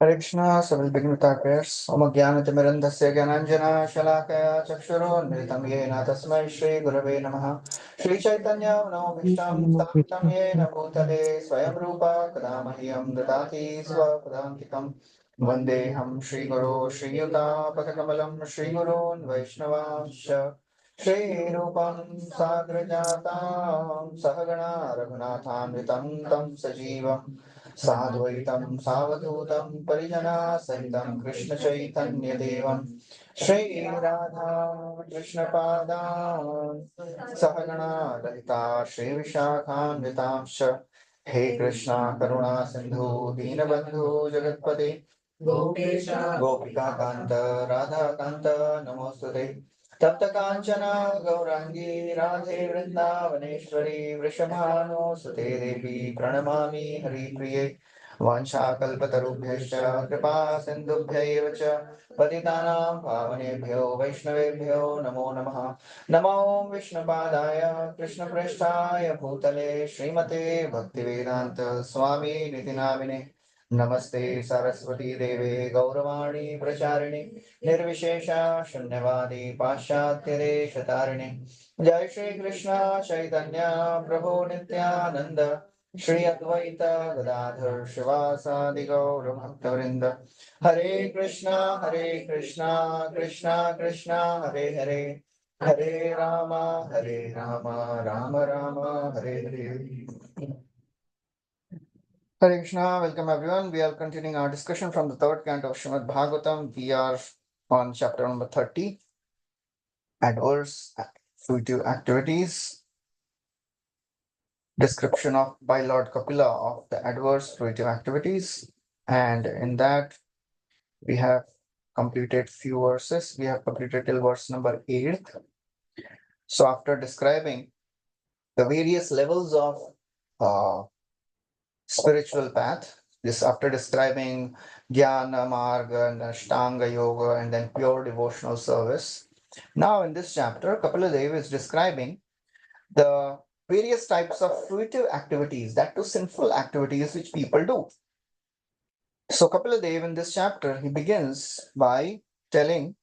Hare Krishna, so we'll begin with our prayers. Om Jnanatimirandhasya Jnananjana Shalakaya Chakshurunmilitam Yena Tasmai Shri Gurave Namaha. Shri Chaitanya Manobhishtam Sthapitam Yena Bhutale Swayam Rupa Kadamahyam Dadati Swapadantikam Vandeham Shri Guru Shri Yuta Pakakamalam Shri Gurun Vaishnavamsha Shri Rupam Sagrajatam Sahagana Raghunathanvitam Tam Sajivam साद्वैतं सावधूतं परिजनासहितं कृष्णचैतन्यदेवं Shri Radha कृष्णपादान् सहगणा Lalita श्रीविशाखान्वितांश्च हे कृष्णा करुणा सिन्धु दीनबन्धु जगत्पते गोपेश गोपिकान्त राधाकान्त नमोऽस्तुते तप्त काञ्चन गौराङ्गी राधे वृन्दावनेश्वरी वृषभानुसुते देवी प्रणमामि हरिप्रिये वाञ्छाकल्पतरुभ्यश्च कृपा सिन्धुभ्यैव च पतितानां पावनेभ्यो वैष्णवेभ्यो नमो नमः। नमो विष्णुपादाय कृष्णप्रेष्ठाय भूतले श्रीमते भक्तिवेदान्त स्वामी निति नामिने नमस्ते सरस्वती देवे गौरवाणी प्रचारिणे निर्विशेषा शून्यवादी पाश्चात्यदेशतारिणे जय श्री कृष्ण चैतन्य प्रभु नित्यानंद श्री अद्वैत गदाधर शिवासादि गौर भक्तवृंद हरे Krishna Krishna Krishna Hare Hare Hare Ram Ram Ram Hare Hare. Hare Krishna, welcome everyone. We are continuing our discussion from the third canto of Srimad Bhagavatam. We are on chapter number 30, adverse fruitive activities, description of by Lord Kapila of the adverse fruitive activities. And in that, we have completed few verses. We have completed till verse number 8. So after describing the various levels of spiritual path, this after describing Jnana, Marga, and Ashtanga Yoga, and then pure devotional service. Now, in this chapter, Kapila Dev is describing the various types of fruitive activities, that too sinful activities which people do. So, Kapila Dev in this chapter, he begins by telling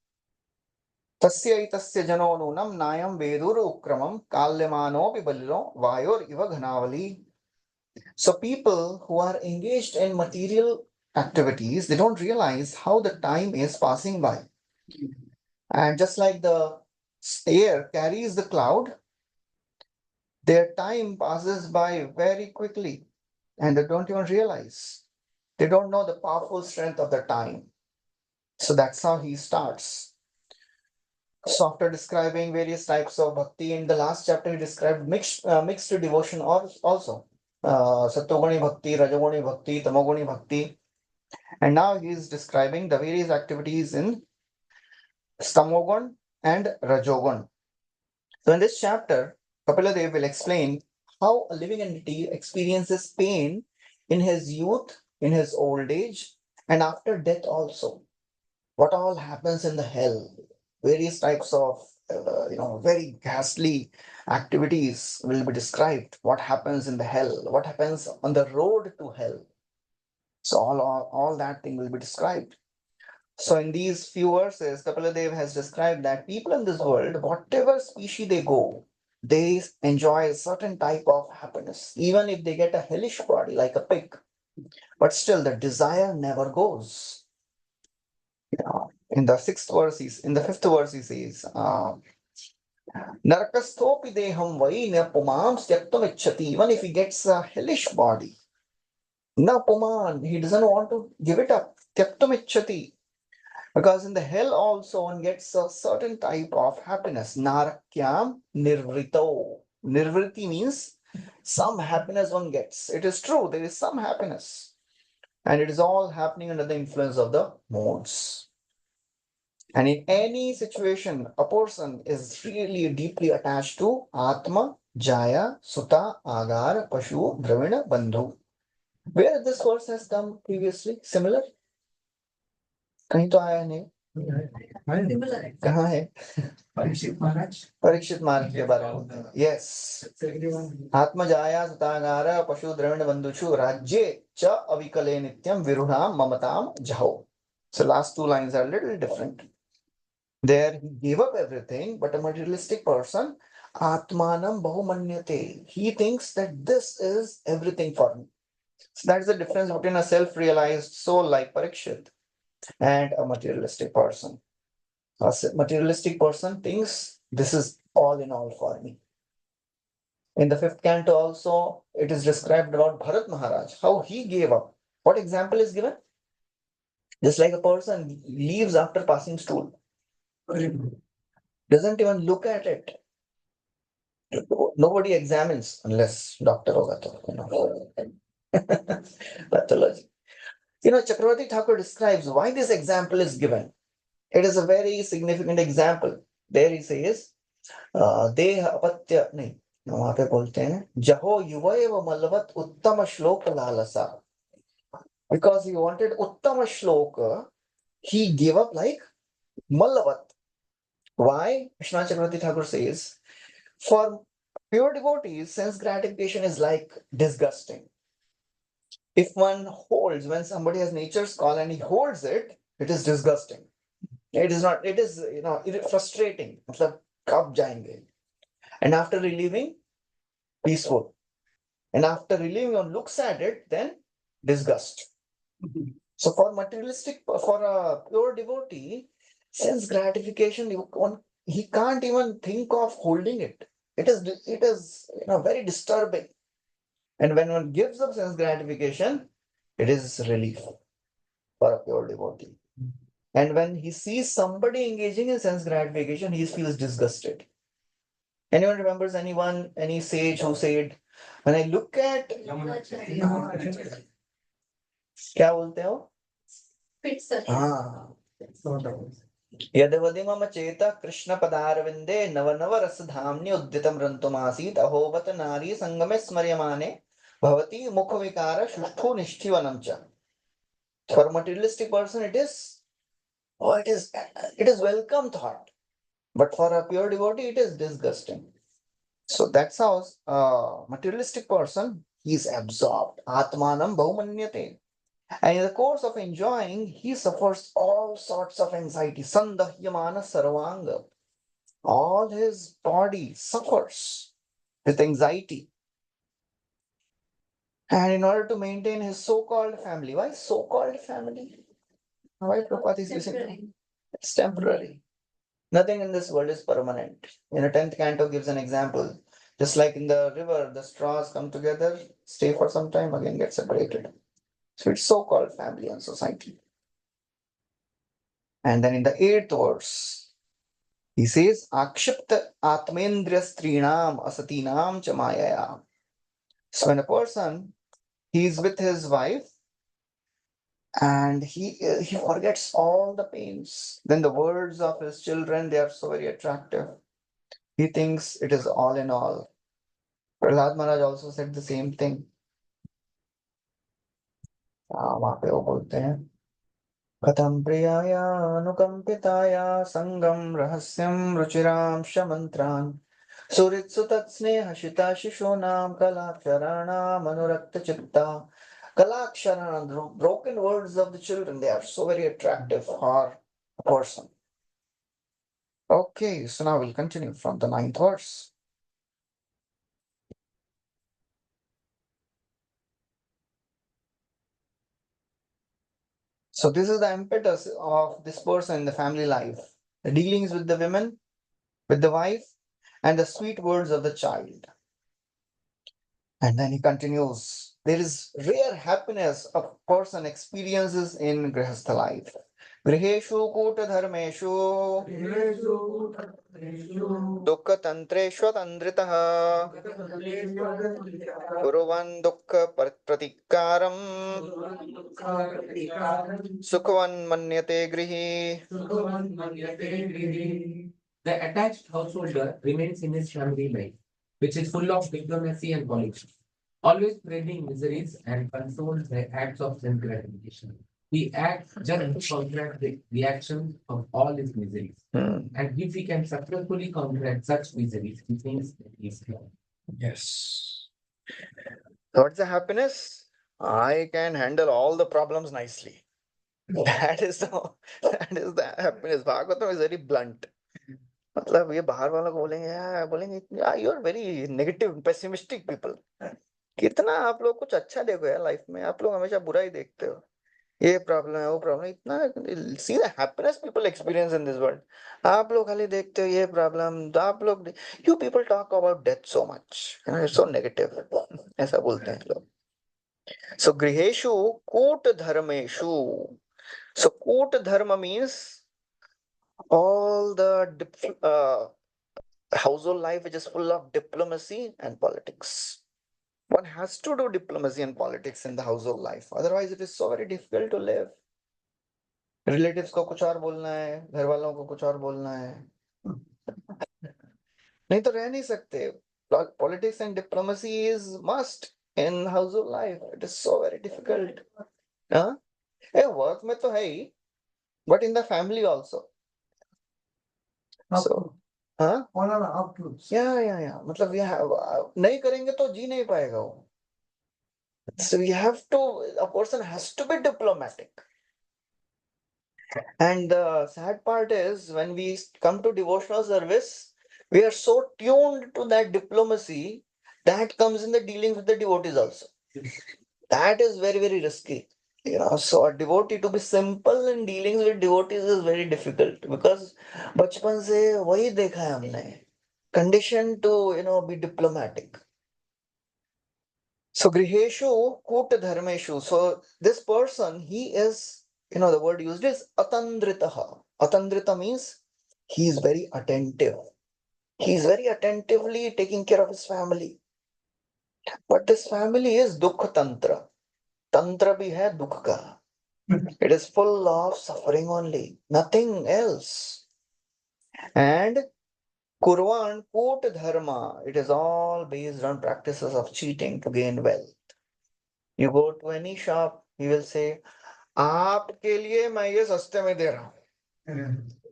Tasya jano nunam nayam vedur ukramam kalyamanopi balilo vayor iva ghanavali. So people who are engaged in material activities, they don't realize how the time is passing by. And just like the air carries the cloud, their time passes by very quickly and they don't even realize. They don't know the powerful strength of the time. So that's how he starts. So after describing various types of bhakti, in the last chapter he described mixed devotion also. Sattoguni bhakti, Rajoguni bhakti, Tamoguni bhakti. And now he is describing the various activities in Stamogun and Rajogun. So in this chapter, Kapila Dev will explain how a living entity experiences pain in his youth, in his old age, and after death also. What all happens in the hell? Various types of very ghastly activities will be described. What happens in the hell? What happens on the road to hell? So all that thing will be described. So in these few verses, Kapila Dev has described that people in this world, whatever species they go, they enjoy a certain type of happiness, even if they get a hellish body like a pig. But still, the desire never goes. In the fifth verse, he says, Narakasthopi deham vai na pumam tyaktam ichchati. Even if he gets a hellish body, na puman, he doesn't want to give it up. Tyaktam ichchati. Because in the hell also one gets a certain type of happiness. Narakyam nirvrito. Nirvriti means some happiness one gets. It is true, there is some happiness. And it is all happening under the influence of the modes. And in any situation, a person is really deeply attached to Atma, Jaya, Sutta, Agar, Pashu, Dravina, Bandhu. Where this verse has come previously? Similar? कहीं तो आया नहीं कहाँ है परीक्षित महाराज के बारे में yes आत्मजाया सुतागार पशु द्रविण बंधुषु राज्ये cha avikale nityam virunam mamatam jaho. So last two lines are a little different. There he gave up everything, but a materialistic person, atmanam bahumanyate. He thinks that this is everything for me. So that's the difference between a self-realized soul like Parikshit and a materialistic person. A materialistic person thinks this is all in all for me. In the fifth canto also, it is described about Bharat Maharaj, how he gave up. What example is given? Just like a person leaves after passing stool, doesn't even look at it. Nobody examines unless doctor hoga to, pathology. Chakravarti Thakur describes why this example is given. It is a very significant example. There he says, देह अपत्य नहीं, वहां पे बोलते हैं जहो युवैव मलवत उत्तम श्लोक लालसा. Because he wanted uttama shloka, he gave up like malavat. Why? Vishwanath Chakravarti Thakur says, for pure devotees, sense gratification is like disgusting. If one holds, when somebody has nature's call and he holds it, it is disgusting. It is not, it is, frustrating. मतलब कब जाएंगे? And after relieving, peaceful. And after relieving, one looks at it, then disgust. So for a pure devotee, sense gratification, he can't even think of holding it. It is very disturbing. And when one gives up sense gratification, it is relief for a pure devotee. And when he sees somebody engaging in sense gratification, he feels disgusted. Anyone remembers any sage who said, when I look at क्या बोलते हो? हाँ, यद्वदि मम चेत कृष्ण पदारविंदे नव नव रस धाम्नि उद्यतम रंतुमासीत अहोबत नारी संगमे स्मर्यमाने भवति मुख विकार शुष्ठु निष्ठिवनम च. For a materialistic person, it is welcome thought, but for a pure devotee, it is disgusting. So that's how materialistic person, he is absorbed. Atmanam bahumanyate. And in the course of enjoying, he suffers all sorts of anxiety. Sandahyamana sarvanga. All his body suffers with anxiety. And in order to maintain his so-called family, why so-called family? Why Prabhupada is using? It's temporary. Nothing in this world is permanent. In a 10th canto gives an example. Just like in the river, the straws come together, stay for some time, again get separated. So it's so-called family and society. And then in the 8th verse, he says, Akshipta Atmendriya Strinam Asatinam Chamayaya. So when a person, he is with his wife and he forgets all the pains. Then the words of his children, they are so very attractive. He thinks it is all in all. Prahlad Maharaj also said the same thing. वहां पे वो बोलते हैं कथम प्रियाया अनुकंपिताया संगम रहस्यम रुचिराम शमंत्रान सुहृत्सु तत्स्नेह शिता शिशूनाम कलाक्षराणाम अनुरक्त चित्ता. Kalaksharan, broken words of the children, they are so very attractive for a person. Okay, so now we'll continue from the 9th verse. So this is the impetus of this person in the family life. The dealings with the women, with the wife, and the sweet words of the child. And then he continues, there is rare happiness a person experiences in Grihastha life. Griheshu Kuta Dharmeshu Dukkha Tantreshwa Tandritaha Kuruvan Dukkha Pratikaram Sukhavan Manyate Grihi. The attached householder remains in his family life, which is full of diplomacy and policy, always spreading miseries and controls by acts of self gratification. He acts just to counteract the reaction of all his miseries. And if he can successfully counteract such miseries, he thinks that he is happy. Yes. What's the happiness? I can handle all the problems nicely. That is the happiness. Bhagavatam is very blunt. मतलब ये बाहर वालों को बोलेंगे यार, बोलेंगे you are very negative pessimistic people. कितना आप लोग कुछ अच्छा देखो यार लाइफ में, आप लोग हमेशा बुरा ही देखते हो। ये प्रॉब्लम है, वो प्रॉब्लम, इतना see the happiness people experience in this world. आप लोग खाली देखते हो ये प्रॉब्लम, आप लोग, you people talk about death so much, it's so negative, ऐसा बोलते हैं लोग। सो गृहेषु कूट धर्मेषु, सो कूट धर्म means all the household life which is full of diplomacy and politics. One has to do diplomacy and politics in the household life, otherwise it is so very difficult to live. Relatives को कुछ और बोलना है, घर वालों को कुछ और बोलना है, नहीं तो रह नहीं सकते। Politics and diplomacy is must in household life, it is so very difficult. हाँ, वर्क में तो है ही, but in the family also. So हाँ, या मतलब नहीं करेंगे तो जी नहीं पाएगा वो। So you have to, a person has to be diplomatic. And the sad part is when we come to devotional service, we are so tuned to that diplomacy that comes in the dealings with the devotees also. That is very, very risky. So a devotee to be simple in dealings with devotees is very difficult because बचपन से वही देखा है हमने, conditioned to be diplomatic. So griheshu kut dharmeshu. So this person, he is, the word used is atandritaha. Atandrita means he is very attentive. He is very attentively taking care of his family. But this family is dukha tantra. Tantra bhi hai dukh ka. It is full of suffering only, nothing else. And kurvan kut dharma, it is all based on practices of cheating to gain wealth. You go to any shop, he will say, आपके लिए मैं ये सस्ते में दे रहा हूँ।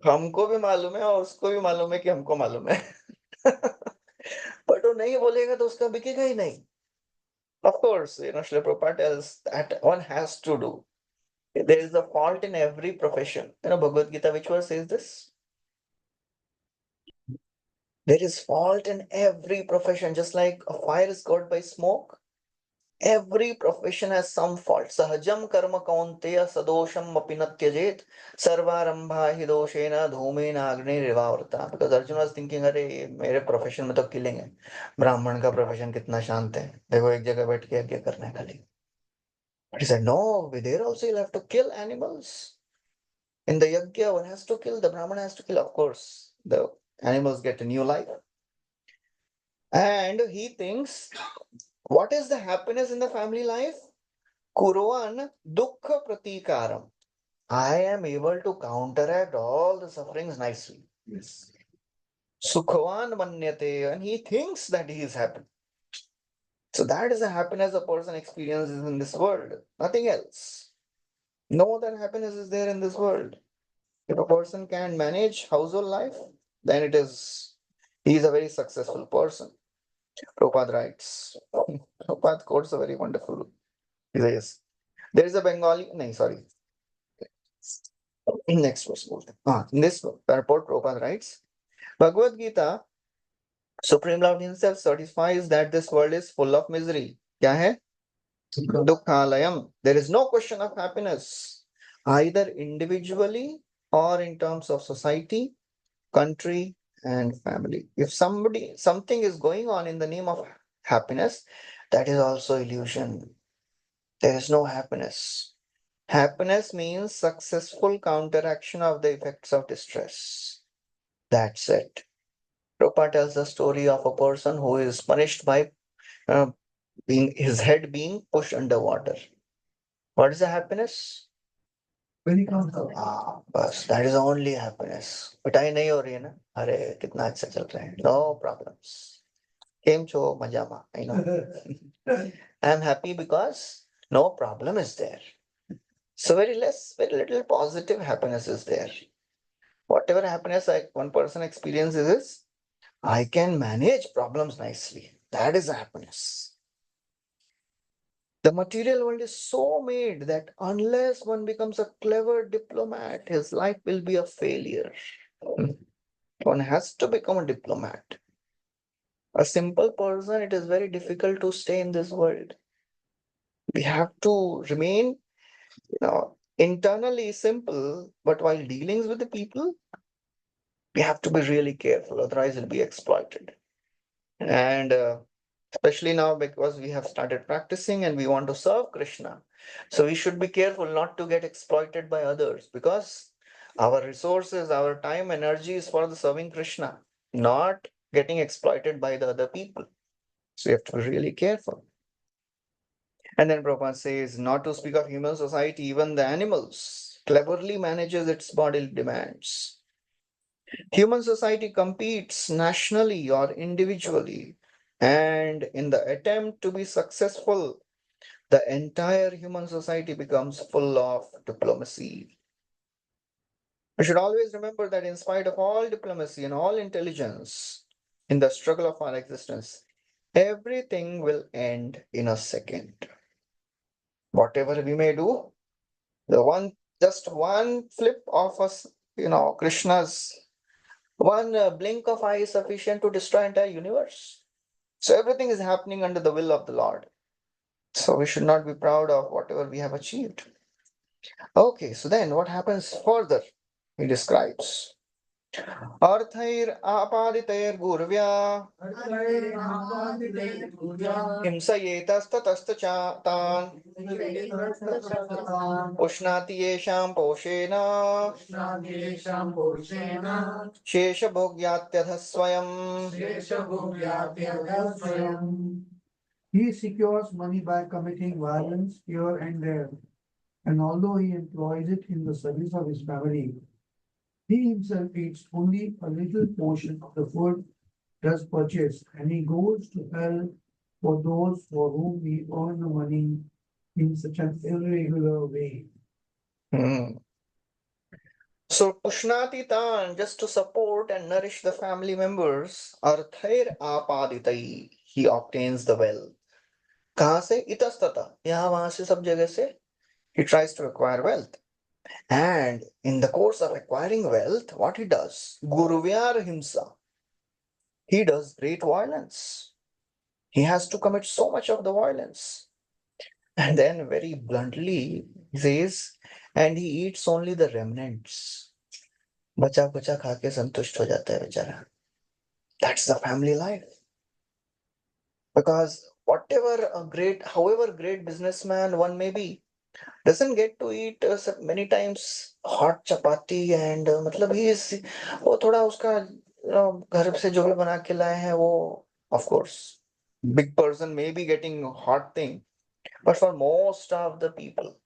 हमको भी मालूम है और उसको भी मालूम है कि हमको मालूम है। बट वो नहीं बोलेगा तो उसका बिकेगा ही नहीं। Of course, Srila Prabhupada tells that one has to do. There is a fault in every profession. Bhagavad Gita, which verse says this? There is fault in every profession, just like a fire is caused by smoke. Every profession has some fault. Sahajam karma kaunteya sadosham apina tyajet sarvarambha hi doshena dhumena agni rivavrta. Because Arjuna was thinking, अरे मेरे profession में तो killing है, ब्राह्मण का profession कितना शांत है, देखो एक जगह बैठ के यज्ञ करना है खाली। But he said, no, there also you'll have to kill animals. In the yajna, one has to kill, the Brahmana has to kill. Of course, the animals get a new life. And he thinks, what is the happiness in the family life? Kurvan dukkha pratikaram. I am able to counteract all the sufferings nicely. Yes. Sukhavan manyate, and he thinks that he is happy. So that is the happiness a person experiences in this world, nothing else. No other happiness is there in this world. If a person can manage household life, then he is a very successful person. Prabhupada writes. Prabhupada quotes are very wonderful. He says, there is a Bengali, no, sorry. Next verse. In this report, Prabhupada writes, Bhagavad Gita, Supreme Lord himself certifies that this world is full of misery. क्या है? Dukhalayam. There is no question of happiness, either individually or in terms of society, country, and family. If something is going on in the name of happiness, that is also illusion. There is no happiness. Happiness means successful counteraction of the effects of distress. That's it. Prabhupada tells the story of a person who is punished by his head being pushed underwater. What is the happiness? बस that is only happiness. पिटाई नहीं हो रही है ना, अरे कितना अच्छा चल रहा है, no problems. केम छो मजामा, I know. I am happy because no problem is there. So very little positive happiness is there. Whatever happiness one person experiences is, I can manage problems nicely. That is happiness. The material world is so made that unless one becomes a clever diplomat, his life will be a failure. One has to become a diplomat. A simple person, it is very difficult to stay in this world. We have to remain, internally simple, but while dealing with the people, we have to be really careful, otherwise, it'll be exploited. And especially now because we have started practicing and we want to serve Krishna. So we should be careful not to get exploited by others because our resources, our time, energy is for the serving Krishna, not getting exploited by the other people. So you have to be really careful. And then Prabhupada says, not to speak of human society, even the animals cleverly manages its bodily demands. Human society competes nationally or individually, and in the attempt to be successful, the entire human society becomes full of diplomacy. We should always remember that in spite of all diplomacy and all intelligence in the struggle of our existence, everything will end in a second. Whatever we may do, just one flip of us, Krishna's one blink of eye is sufficient to destroy entire universe. So everything is happening under the will of the Lord. So we should not be proud of whatever we have achieved. Okay, so then what happens further? He describes. Arthair apaditar gurvya himsayetastastan ushnati yesham poshena sheshabhogyatyath swayam. He secures money by committing violence here and there, and although he employs it in the service of his family, he himself eats only a little portion of the food thus purchased, and he goes to hell for those for whom he earned the money in such an irregular way. So Pushnati Tan, just to support and nourish the family members, Arthair apaditai, he obtains the wealth. कहाँ से? इतस्ततः, यहाँ वहां से सब जगह से he tries to acquire wealth. And in the course of acquiring wealth, what he does? Guruvyar himsa. He does great violence. He has to commit so much of the violence. And then very bluntly, he says, and he eats only the remnants. बचा कुचा खा के संतुष्ट हो जाता है बेचारा. That's the family life. Because however great businessman one may be, doesn't get to eat many times hot chapati and मतलब he is वो थोड़ा उसका घर से जो भी बना के लाए हैं वो of course big person may be getting hot thing, but for most of the people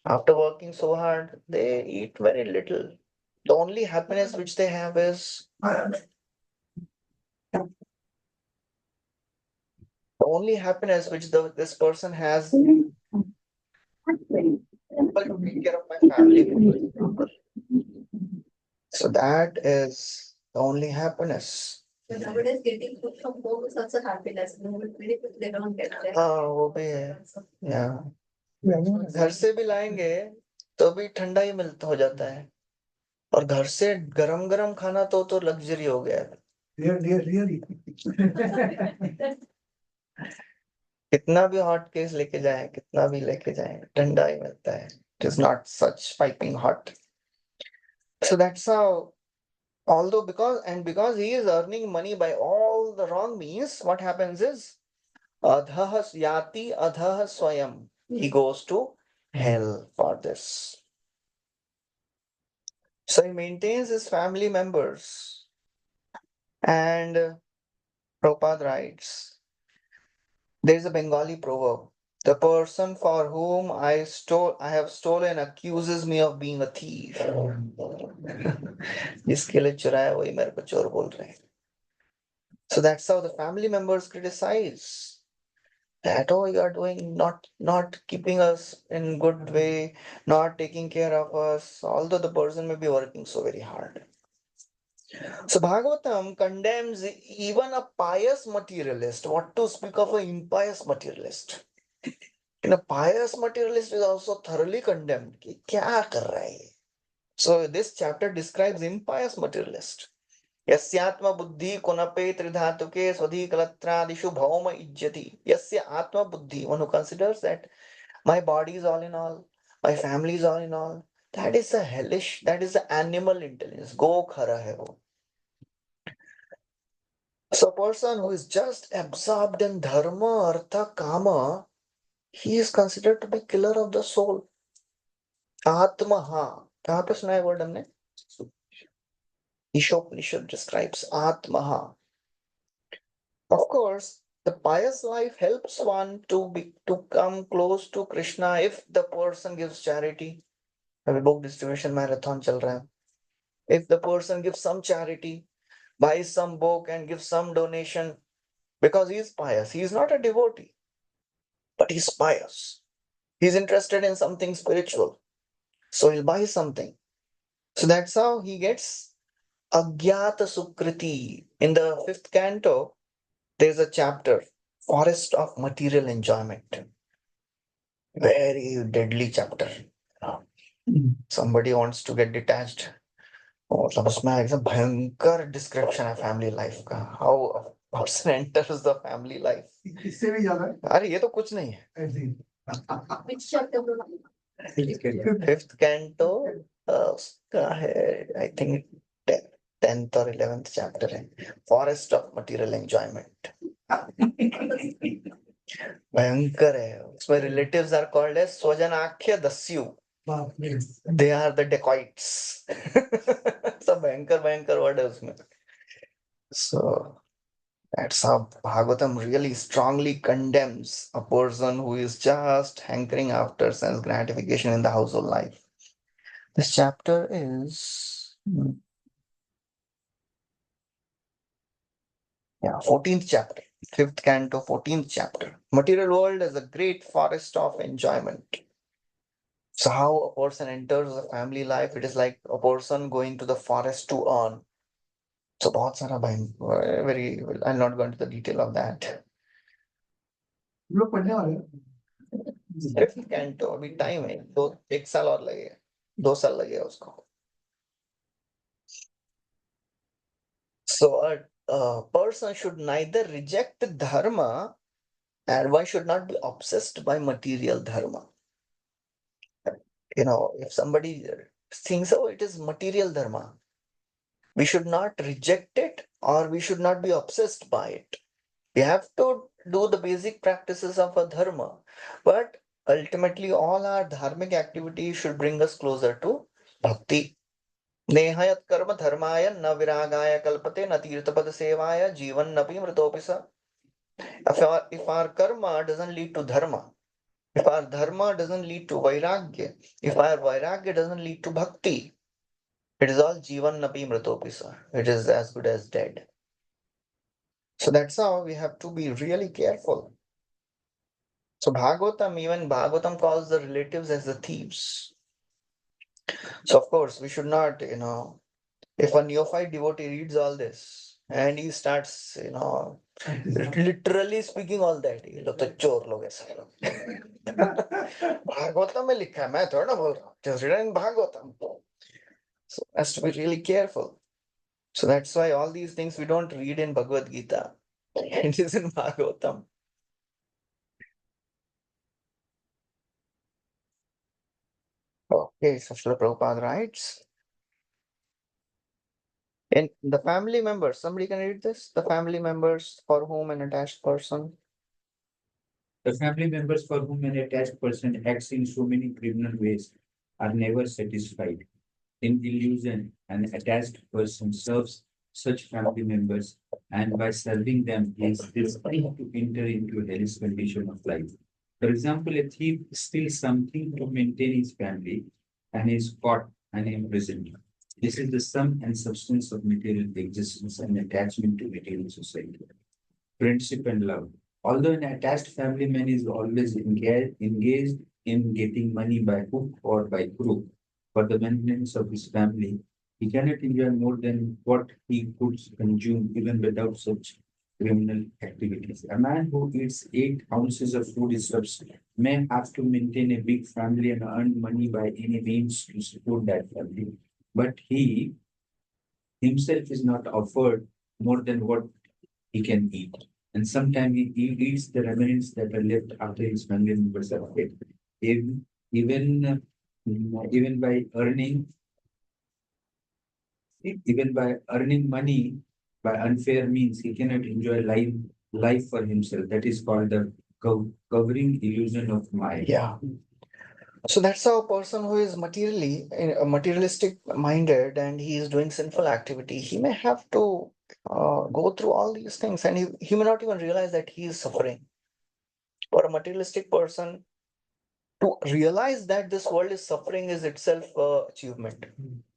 after working so hard they eat very little. The only happiness which they have is the only happiness which this person has able to take care of my family. So that is the only happiness. So nowadays, getting food from home is also happiness. Many people they don't get that. हाँ वो भी है. Yeah. घर से भी लाएंगे तो भी ठंडा ही मिलता हो जाता है और घर से गरम गरम खाना तो लग्जरी हो गया है. Really. कितना भी हॉट केस लेके जाए कितना भी लेके जाए ठंडा ही मिलता है. It is not such piping hot. So that's how, although because he is earning money by all the wrong means, what happens is adhah yati adhah swayam. He goes to hell for this. So he maintains his family members. And Prabhupada writes, there is a Bengali proverb. The person for whom I have stolen accuses me of being a thief. जिसके लिए चुराया वही मेरे को चोर बोल रहे हैं. So that's how the family members criticize that, oh, you are doing not keeping us in good way, not taking care of us, although the person may be working so very hard. So Bhagavatam condemns even a pious materialist. What to speak of an impious materialist? And a pious materialist is also thoroughly condemned. कि क्या कर रहा है ये? So this chapter describes impious materialist. यस्यात्म बुद्धि कुनपे त्रिधातुके स्वधिकलत्रादिषु भौम इज्जति. Yasya atma buddhi, one who considers that my body is all in all, my family is all in all. That is a hellish, that is the animal intelligence. Go khara hai wo. So a person who is just absorbed in dharma, artha, kama, he is considered to be killer of the soul. Atmaha. कहाँ पे सुना है word हमने? Ishopanishad describes Atmaha. Of course, the pious life helps one to come close to Krishna if the person gives charity. अभी book distribution marathon चल रहा है. If the person gives some charity, buys some book and gives some donation, because he is pious. He is not a devotee, but he is pious. He is interested in something spiritual. So he'll buy something. So that's how he gets Agyata Sukriti. In the 5th canto, there's a chapter, Forest of Material Enjoyment. Very deadly chapter. Somebody wants to get detached. मतलब उसमें एकदम भयंकर description है family life का. How a person enters the family life. इससे भी ज्यादा अरे ये तो कुछ नहीं है. ऐसे ही। Which chapter? फिफ्थ कैंटो उसका है आई थिंक 10th और 11th चैप्टर है, फॉरेस्ट ऑफ मटेरियल एंजॉयमेंट. भयंकर है. उसमें रिलेटिव्स आर कॉल्ड एज स्वजनाख्य दस्यु. बाप रे। They are the dacoits. सब भयंकर भयंकर वर्ड है उसमें. So that's how Bhagavatam really strongly condemns a person who is just hankering after sense gratification in the household life. This chapter is 14th chapter, 5th canto, 14th chapter. Material world is a great forest of enjoyment. So how a person enters the family life, it is like a person going to the forest to earn. So बहुत सारा very, I'll not go into the detail of that. हम लोग पढ़ने वाले हैं। 5th canto, अभी time है, 1 साल और लगेगा, 2 साल लगेगा उसको. So a person should neither reject dharma and one should not be obsessed by material dharma. If somebody thinks, oh, it is material dharma, we should not reject it or we should not be obsessed by it. We have to do the basic practices of a dharma, but ultimately all our dharmic activities should bring us closer to bhakti. नेहयत कर्म धर्माय न विरागाय कल्पते न तीर्थपद सेवाय जीवन नपि मृतोपि स. If our karma doesn't lead to dharma, if our dharma doesn't lead to vairagya, if our vairagya doesn't lead to bhakti, it is all jivan napi mritopi sa. It is as good as dead. So that's how we have to be really careful. So even Bhagavatam calls the relatives as the thieves. So of course we should not, if a neophyte devotee reads all this and he starts, literally speaking all that, ये लोग तो चोर लोग हैं सारे लोग. भागवतम में लिखा है, मैं थोड़ा ना बोल रहा हूँ. Just written in Bhagavatam. So has to be really careful. So that's why all these things we don't read in Bhagavad Gita. It is in Bhagavatam. Okay, so Srila Prabhupada writes, in the family members, somebody can read this? The family members for whom an attached person. The family members for whom an attached person acts in so many criminal ways are never satisfied. In illusion, an attached person serves such family members, and by serving them, he is destined to enter into a hellish condition of life. For example, a thief steals something to maintain his family and is caught and imprisoned. This is the sum and substance of material existence and attachment to material society. Friendship and love. Although an attached family man is always engaged in getting money by hook or by crook for the maintenance of his family, he cannot enjoy more than what he could consume even without such criminal activities. A man who eats 8 ounces of food stuffs may have to maintain a big family and earn money by any means to support that family. But he himself is not offered more than what he can eat. And sometimes he eats the remnants that are left after his family members are dead. Even, even by earning even by earning money by unfair means, he cannot enjoy life for himself. That is called the covering illusion of Maya. Yeah. So that's how a person who is materialistic minded and he is doing sinful activity, he may have to go through all these things and he may not even realize that he is suffering. For a materialistic person, to realize that this world is suffering is itself a achievement.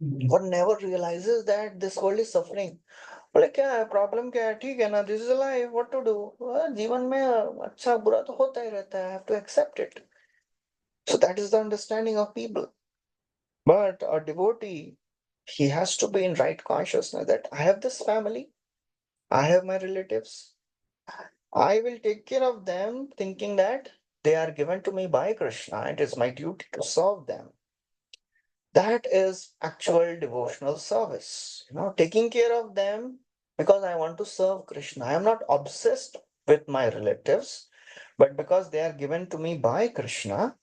One never realizes that this world is suffering. बोले क्या है problem क्या है ठीक है ना this is life what to do जीवन में अच्छा बुरा तो होता ही रहता है I have to accept it so that is the understanding of people but a devotee he has to be in right consciousness that I have this family, I have my relatives, I will take care of them thinking that they are given to me by Krishna. It is my duty to serve them. That is actual devotional service, taking care of them because I want to serve Krishna. I am not obsessed with my relatives, but because they are given to me by Krishna,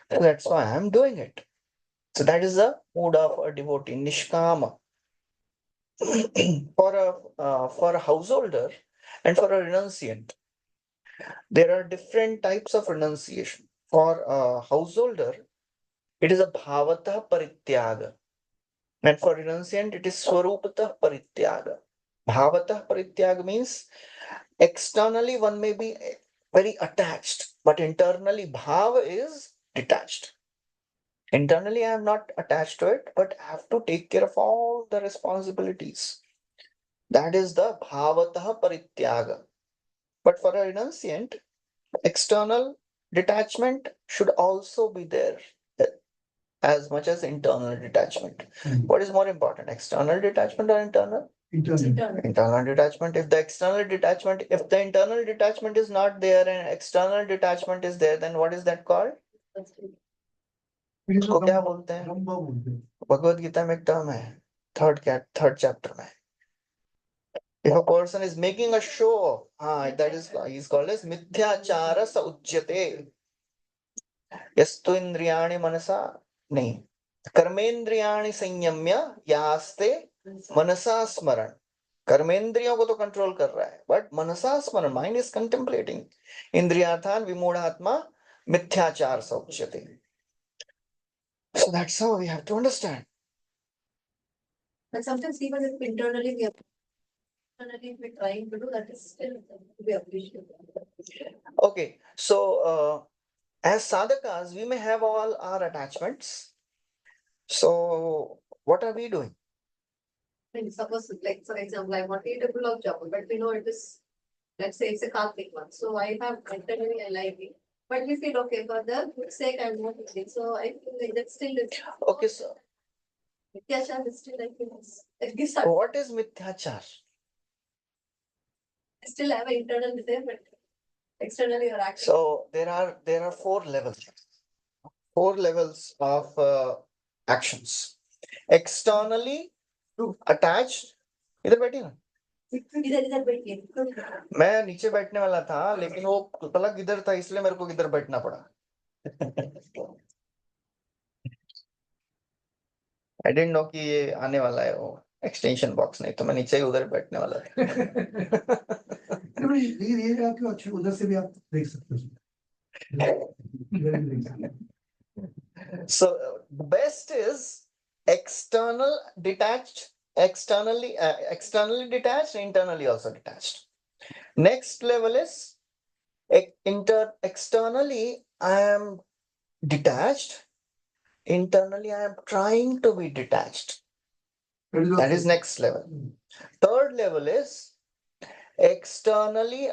that's why I am doing it. So that is the mood of a devotee, nishkama. For a householder and for a renunciant, there are different types of renunciation. For a householder, it is a bhavatah parityaga. And for renunciant, it is swarupatah parityaga. Bhavatah parityaga means externally one may be very attached, but internally bhava is detached. Internally, I am not attached to it, but I have to take care of all the responsibilities. That is the bhavatah parityaga. But for a renunciant, external detachment should also be there as much as internal detachment. What is more important, external detachment or internal? Internal. Internal detachment. If the internal detachment is not there and external detachment is there, then what is that called? It is उसको क्या बोलते हैं? Ramba बोलते हैं. भगवद गीता में एक term है, third chapter में. If a person is making a show, that is he's called as मिथ्याचार स उच्यते. यस्तु इंद्रियाणि मनसा नहीं कर्मेंद्रियाणि संयम्य यास्ते मनसा स्मरण. कर्मेंद्रियों को तो कंट्रोल कर रहा है, बट मनसा स्मरण, माइंड इज कंटेम्पलेटिंग. इंद्रियार्थान विमूढ़ात्मा मिथ्याचार स उच्यते. So that's how we have to understand. But sometimes even if internally we're trying to do that is still to be appreciated. Okay, so as sadhakas, we may have all our attachments. So what are we doing? I mean, suppose, like, for example, I want to eat a gulab jamun, but we know it is, let's say it's a Kartik one. So I have internally I like it. But we feel okay for the good sake I'm not eating. So I feel like that still is Okay, so Mityachar is still like it gives what is mithyachar? I still have an internal desire, but externally you're acting. So there are four levels of actions. Externally attached. इधर बैठिए ना. इधर बैठिए. मैं नीचे बैठने वाला था लेकिन वो पलक इधर था इसलिए मेरे को इधर बैठना पड़ा. आई डिडंट नो कि ये आने वाला है वो एक्सटेंशन बॉक्स, नहीं तो मैं नीचे ही उधर बैठने वाला था. लेकिन ये आपके अच्छे उधर से भी आप देख सकते हो. इधर भी देख सकते हो. So the best is externally detached, internally also detached. Next level is externally I am detached, internally I am trying to be detached. That is next level. Third level is externally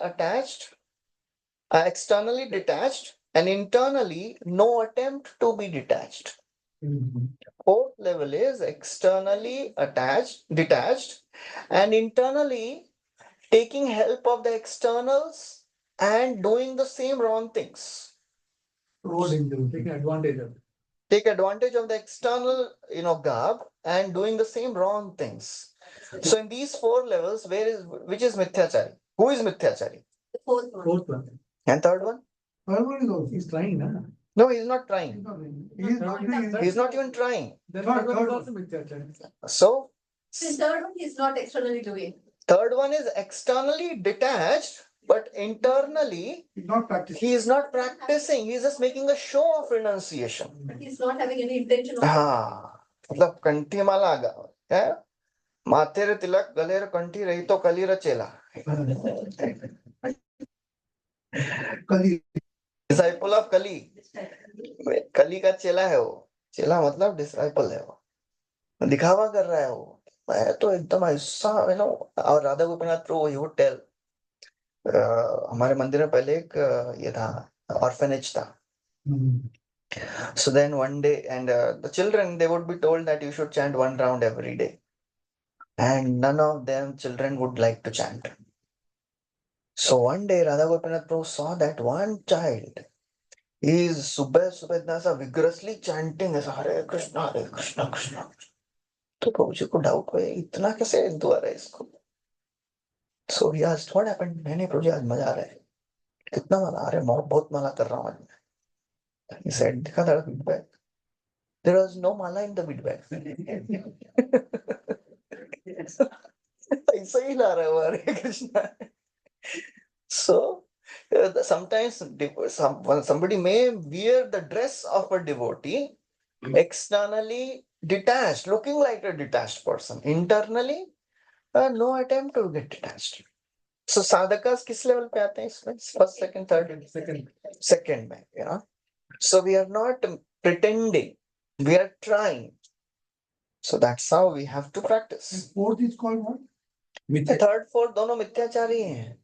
detached, and internally no attempt to be detached. Fourth level is externally detached, and internally taking help of the externals and doing the same wrong things. Taking advantage of. Take advantage of the external, garb and doing the same wrong things. So in these four levels, which is mithyachari? Who is mithyachari? The fourth one. Fourth one. And third one? Third one is also. He's trying, huh? No, he's not trying. He's not doing. He's not even trying. Third one is also Mithyachari. So The third one is not externally doing. third one is externally detached, but internally He's not practicing. he is not practicing. He is just making a show of renunciation. But he's not having any intention of. हाँ मतलब कंठी माला है माथे रे तिलक गले रे कंठी रही तो कली रे चेला Kali. डिसाइपल ऑफ कली कली का चेला है वो चेला मतलब डिसाइपल है वो दिखावा कर रहा है वो मैं तो एकदम ऐसा और राधा गोपीनाथ प्रभु ही वुड टेल हमारे मंदिर में पहले एक ये था ऑर्फनेज था. So then one day, and the children, they would be told that you should chant one round every day. And none of them children would like to chant. So one day, Radha Gopinath Prabhu saw that one child is subah इतना सा vigorously chanting as Hare Krishna, Krishna. तो प्रभु जी को doubt हुआ इतना कैसे हिंदू आ रहा है इसको. So he asked, what happened? नहीं प्रभु जी आज मजा आ रहा है. कितना माला? अरे बहुत माला कर रहा हूँ आज. He said, दिखा तेरा feedback. There was no mala in the feedback. ऐसा ही ला रहा है हरे Krishna. So sometimes somebody may wear the dress of a devotee, externally detached, looking like a detached person. Internally, no attempt to get detached. So sadhakas किस level पे आते हैं इसमें? First, second, third, second में, So we are not pretending, we are trying. So that's how we have to practice. Fourth is called what? The third, fourth, दोनों मिथ्याचारी हैं.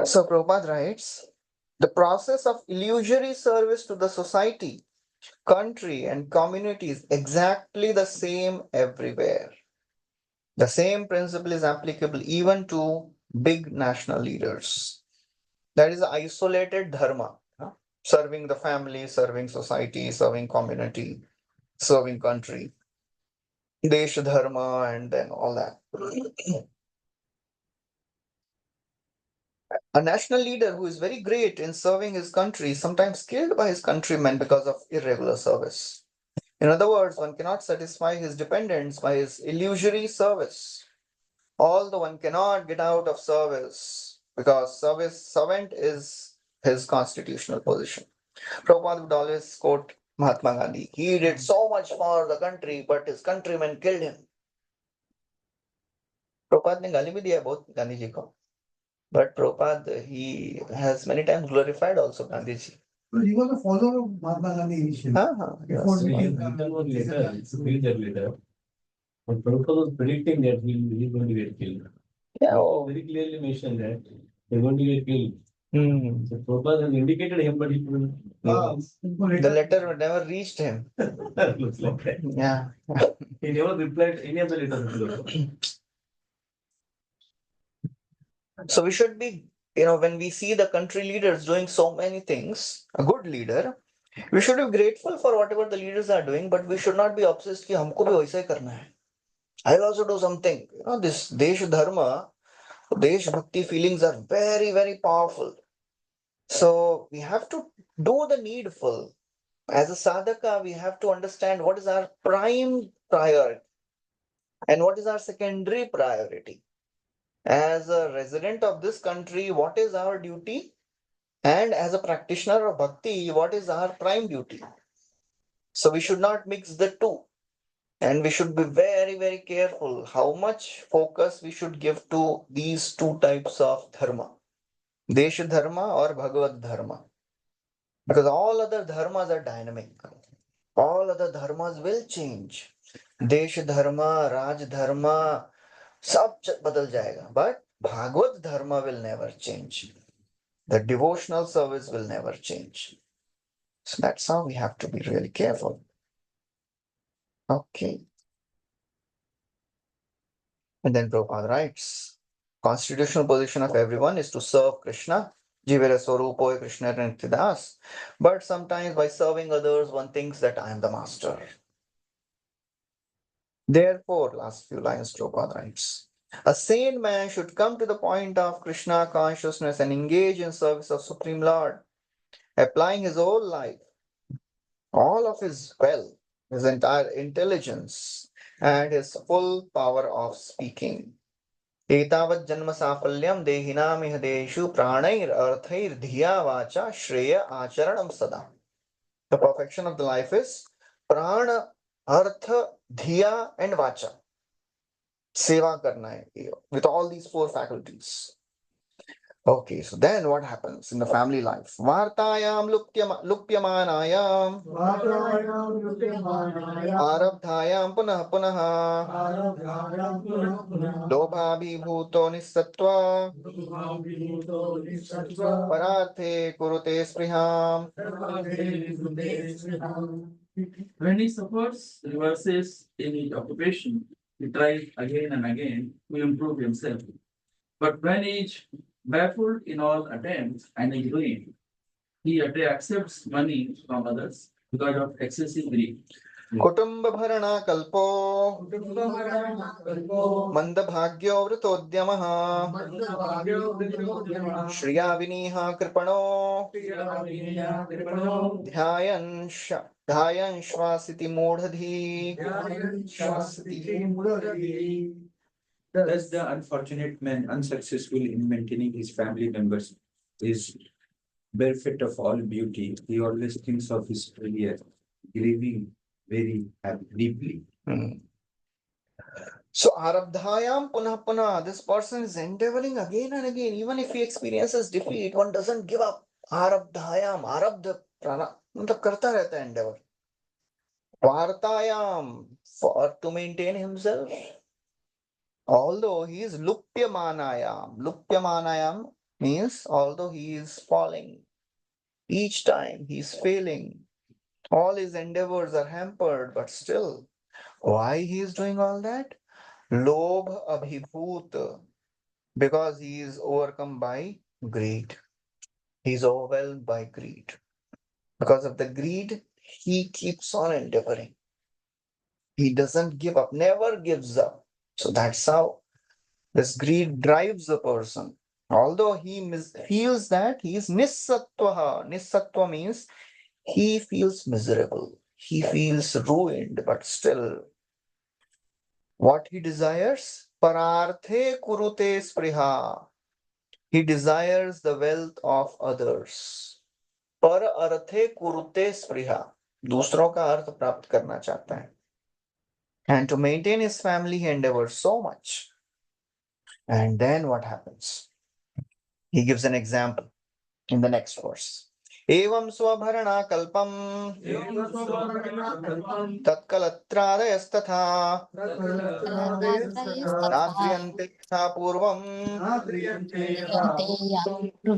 So Prabhupada writes, the process of illusory service to the society, country, and community is exactly the same everywhere. The same principle is applicable even to big national leaders. That is isolated dharma, serving the family, serving society, serving community, serving country, Desh dharma, and then all that. A national leader who is very great in serving his country is sometimes killed by his countrymen because of irregular service. In other words, one cannot satisfy his dependents by his illusory service. Although one cannot get out of service because servant is his constitutional position. Prabhupada would always quote Mahatma Gandhi. He did so much for the country, but his countrymen killed him. Prabhupada ने गाली भी दिया बहुत गांधी जी को. But Prabhupada, he has many times glorified also Gandhi ji. But he was a follower of Mahatma Gandhi initially. Before Later. But Prabhupada was predicting that he's going to get killed. Yeah. Very clearly mentioned that he's going to get killed. So Prabhupada has indicated him, but he couldn't. The letter never reached him. Looks like that. Yeah. He never replied any of the letters. So we should be, when we see the country leaders doing so many things, a good leader, we should be grateful for whatever the leaders are doing, but we should not be obsessed कि हमको भी वैसा ही करना है. I'll also do something. This Desh Dharma, Desh Bhakti feelings are very, very powerful. So we have to do the needful. As a sadhaka, we have to understand what is our prime priority and what is our secondary priority. As a resident of this country, what is our duty? And as a practitioner of bhakti, what is our prime duty? So we should not mix the two. And we should be very, very careful how much focus we should give to these two types of dharma. Desha dharma or Bhagavad dharma. Because all other dharmas are dynamic. All other dharmas will change. Desha dharma, Raj dharma, सब बदल जाएगा. But Bhagavad dharma will never change. The devotional service will never change. So that's how we have to be really careful. Okay. And then Prabhupada writes, constitutional position of everyone is to serve Krishna. Jivere Swarupoy Krishna Nityadas. But sometimes by serving others, one thinks that I am the master. Therefore, last few lines Prabhupada writes, a sane man should come to the point of Krishna consciousness and engage in service of Supreme Lord, applying his whole life, all of his wealth, his entire intelligence, and his full power of speaking. एतावत् जन्म साफल्यं देहिनामिह देहेषु प्राणैर अर्थैर धिया वाचा श्रेय आचरणं सदा. The perfection of the life is prana, artha, dhiya, and vacha. Seva karna hai with all these four faculties. Okay, so then what happens in the family life? Vartayam lupyamanayam Vatayam Yutemanaya. arabdhayam punah punah Aradhyayam Punah Punah. lobhabhibhuto nissatva Bhagavato Nisatva. pararthe kurute spriham. When he suffers reverses in his occupation, he tries again and again to improve himself. But when he is baffled in all attempts and is ruined, he accepts money from others because of excessive greed. कुटुंब भरणा कल्पो मंदभाग्यो वृतोद्यमः Shriya विनीह कृपणो ध्यायन् श्वासिति मूढधी. Thus, the unfortunate man, unsuccessful in maintaining his family members, is bereft of all beauty. He always thinks of his failure, grieving very deeply. So Arabdhayam punah punah, this person is endeavoring again and again, even if he experiences defeat, one doesn't give up. Arabdhayam, arabdha prana, मतलब करता रहता है endeavor. Vartayam, for to maintain himself. Although he is lupyamanayam means although he is falling, each time he is failing, all his endeavors are hampered, but still, why he is doing all that? Lobh abhibhut, because he is overcome by greed. He is overwhelmed by greed. Because of the greed, he keeps on endeavoring. He doesn't give up, never gives up. So that's how this greed drives a person. Although he feels that he is nissattvaha. Nissattva means he feels miserable. He feels ruined, but still what he desires? Pararthe kurute spriha. He desires the wealth of others. पर अर्थे कुरुते स्पृहा, दूसरों का अर्थ प्राप्त करना चाहता है. And to maintain his family, he endeavors so much. And then what happens? He gives an example in the next verse. एवं स्वभरणा कल्पम तत्कलत्रादयस्तथा नाद्रियन्ते यथा पूर्वं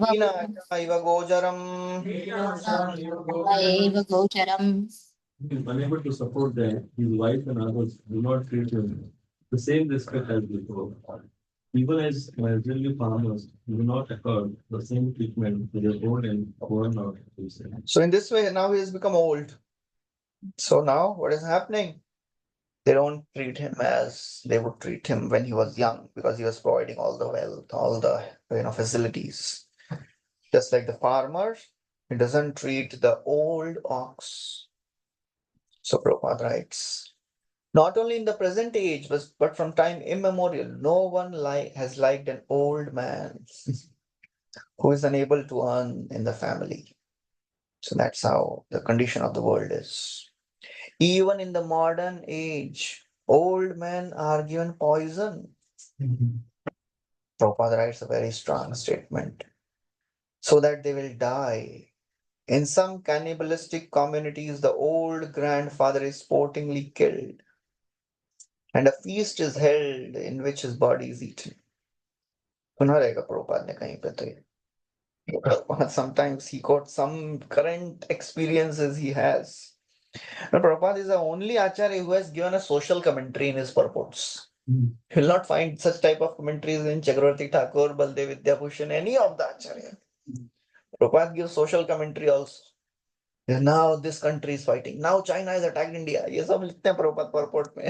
हीनाय इव गोचरम्. He is unable to support them, his wife and others do not treat him the same respect as before. Even as elderly farmers do not accord the same treatment to their old and worn out trees. So in this way, now he has become old. So now what is happening? They don't treat him as they would treat him when he was young, because he was providing all the wealth, all the facilities. Just like the farmer, he doesn't treat the old ox. So Prabhupada writes, not only in the present age, but from time immemorial, no one has liked an old man who is unable to earn in the family. So that's how the condition of the world is. Even in the modern age, old men are given poison. Prabhupada writes a very strong statement, so that they will die. In some cannibalistic communities, the old grandfather is sportingly killed, and a feast is held in which his body is eaten. सुना रहेगा प्रभुपाद ने कहीं पे तो ये. Prabhupada, sometimes he quotes some current experiences he has. But Prabhupada is the only Acharya who has given a social commentary in his purports. You will not find such type of commentaries in Chakravarti Thakur, Baldev Vidyabhushan, any of the Acharya. Prabhupada gives social commentary also. Now this country is fighting. Now China has attacked India. ये सब लिखते हैं Prabhupada purport में.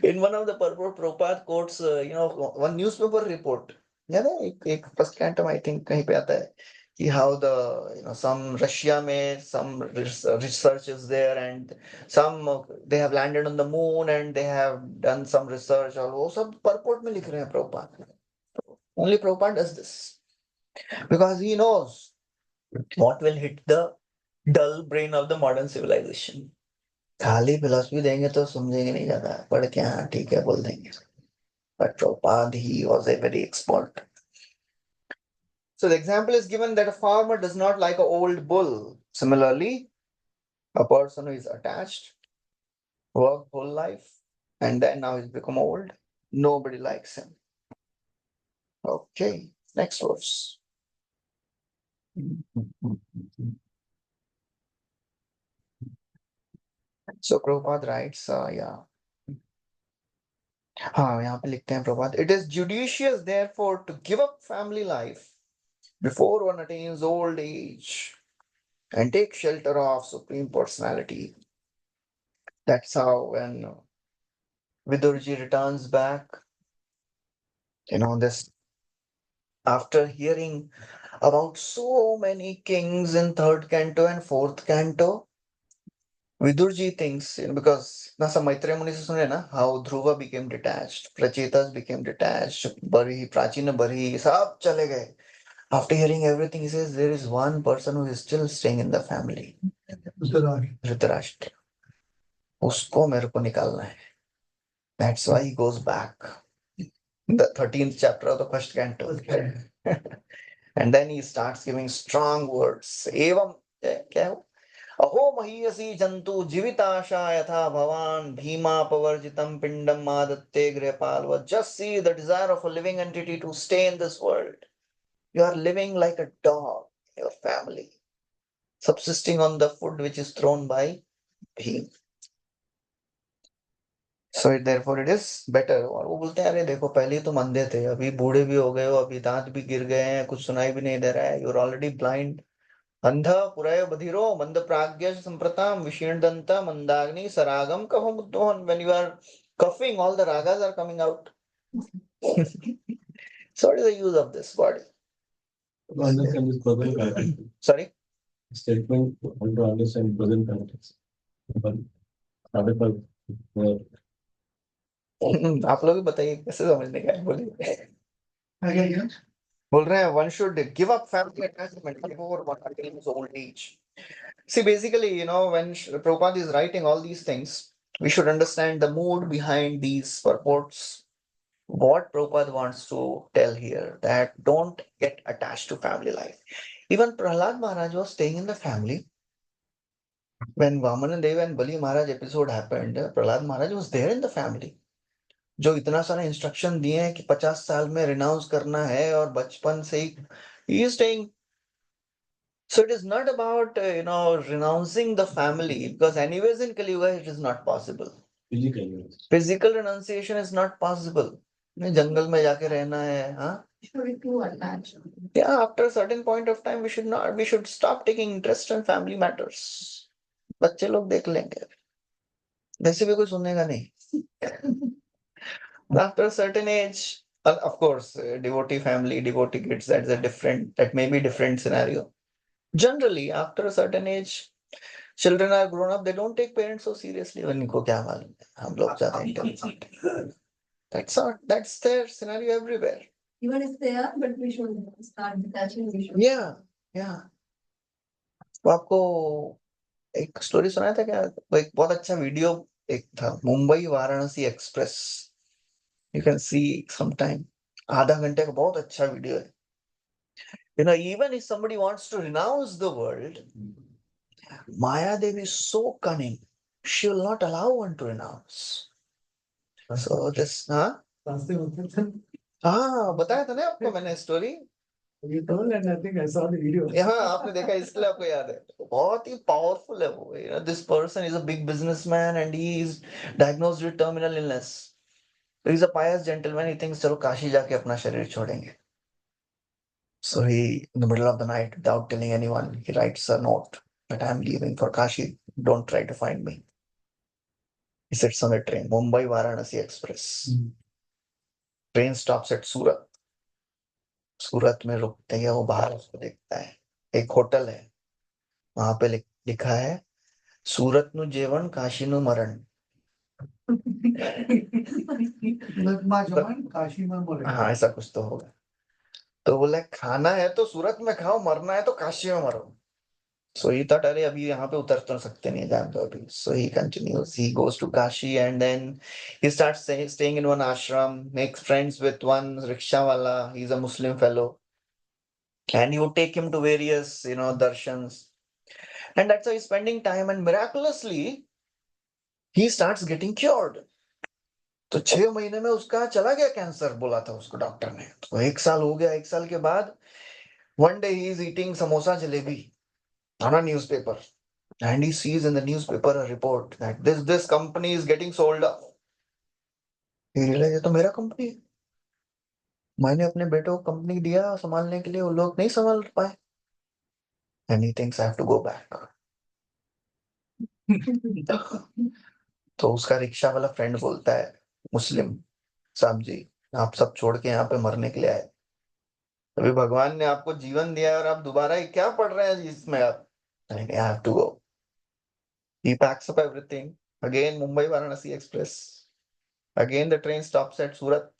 In one of the purport, Prabhupada quotes, one newspaper report. Yeah, एक first canto I think कहीं पे आता है कि how the some Russia में some research is there and some they have landed on the moon and they have done some research और वो सब purport में लिख रहे हैं Prabhupada. Only Prabhupada does this because he knows what will hit the dull brain of the modern civilization. खाली philosophy देंगे तो समझेंगे नहीं ज्यादा, पढ़ के हाँ ठीक है बोल देंगे. But Prabhupada, he was a very expert. So the example is given that a farmer does not like an old bull. Similarly, a person who is attached, worked whole life, and then now he's become old. Nobody likes him. Okay, next verse. So Prabhupada writes, हाँ यहाँ पे लिखते हैं प्रभात. It is judicious therefore to give up family life before one attains old age and take shelter of Supreme Personality. That's how when Vidurji returns back, this after hearing about so many kings in third canto and fourth canto, Vidurji thinks, because nasa Maitreya Muni se sune na how Dhruva became detached, Prachetas became detached, Bari, Prachina Bari, sab chale gaye. After hearing everything, he says there is one person who is still staying in the family. Dhritarashtra. Usko mere ko nikalna hai. That's why he goes back. The 13th chapter of the first canto. And then he starts giving strong words. Evam, kya hai? अहो महीयसी जंतु जीविताशा यथा भवान भीमापवर्जितम पिंडम आदत्ते गृहपाल was just see the desire of a living entity to stay in this world. You are living like a dog in your family, subsisting on the food which is thrown by Bhim. So therefore it is better. और वो बोलते हैं अरे देखो पहले ही तुम अंधे थे, अभी बूढ़े भी हो गए हो, अभी दांत भी गिर गए हैं, कुछ सुनाई भी नहीं दे रहा है. You are already blind. अंध पुरय बधिरो मंद प्राज्ञ संप्रताम विषीण दंत मंदाग्नि सरागम कहो मुद्दोहन. When you are coughing, all the ragas are coming out. So what is the use of this body? To understand this present context. Sorry? Statement to understand present context. But other people were आप लोग भी बताइए कैसे समझने का है, बोलिए. बोल रहे हैं one should give up family attachment before one attains old age. See, basically, when Prabhupada is writing all these things, we should understand the mood behind these purports. What Prabhupada wants to tell here, that don't get attached to family life. Even Prahlad Maharaj was staying in the family. When Vamana Dev and Bali Maharaj episode happened, Prahlad Maharaj was there in the family. जो इतना सारा instruction दिए हैं कि 50 साल में renounce करना है और बचपन से ही is staying. So it is not about renouncing the family, because anyways in Kali Yuga it is not possible. physically. Physical renunciation is not possible. जंगल में जाके रहना है, हाँ. Yeah, after a certain point of time we should stop taking interest in family matters. बच्चे लोग देख लेंगे, वैसे भी कोई सुनेगा नहीं. After a certain age, of course, devotee family, devotee kids, that may be different scenario. Generally, after a certain age, children are grown up, they don't take parents so seriously. इनको क्या मालूम है, हम लोग ज्यादा intelligent. That's their scenario everywhere. Even if they are, but we should start detaching. Yeah. तो आपको एक स्टोरी सुनाया था क्या? वो एक बहुत अच्छा वीडियो एक था, Mumbai Varanasi express. You can see sometime. आधा घंटे का बहुत अच्छा वीडियो है. Even if somebody wants to renounce the world, Maya Devi is so cunning. She will not allow one to renounce. So this, हाँ बताया था ना आपको मैंने story. You told and I think I saw the video. हाँ आपने देखा इसलिए आपको याद है बहुत ही पावरफुल है वो this person is a big businessman and he is diagnosed with terminal illness he is a pious gentleman he thinks चलो काशी जाके अपना शरीर छोड़ेंगे so he in the middle of the night without telling anyone he writes a note that I am leaving for Kashi don't try to find me he sits on a train Mumbai Varanasi express train stops at Surat सूरत में रुकते ही वो बाहर उसको देखता है एक hotel है वहां पे लिखा है सूरत नु जेवण काशी नु मरण काशी में मरे हाँ ऐसा कुछ तो होगा तो बोला खाना है तो सूरत में खाओ मरना है तो काशी में मरो सो ही थॉट अरे अभी यहाँ पे उतर तो सकते नहीं जान दो अभी so he continues he goes to Kashi and then he starts staying in one ashram makes friends with one rickshaw वाला he is a Muslim fellow and he would take him to various darshans and that's how he's spending time and miraculously he starts getting cured तो 6 महीने में उसका चला गया cancer बोला था उसको डॉक्टर ने तो 1 साल हो गया 1 साल के बाद one day he is eating samosa jalebi on a newspaper and he sees in the newspaper a report that this company is getting sold off he realized ये तो मेरा कंपनी है मैंने अपने बेटे को कंपनी दिया संभालने के लिए वो लोग नहीं संभाल पाए and he thinks I have to go back तो उसका रिक्शा वाला फ्रेंड बोलता है मुस्लिम साहब जी आप सब छोड़ के यहाँ पे मरने के लिए आए अभी भगवान ने आपको जीवन दिया और आप दोबारा ही क्या पढ़ रहे हैं इसमें आप I have to go he packs up everything again Mumbai Varanasi Express again the train stops at Surat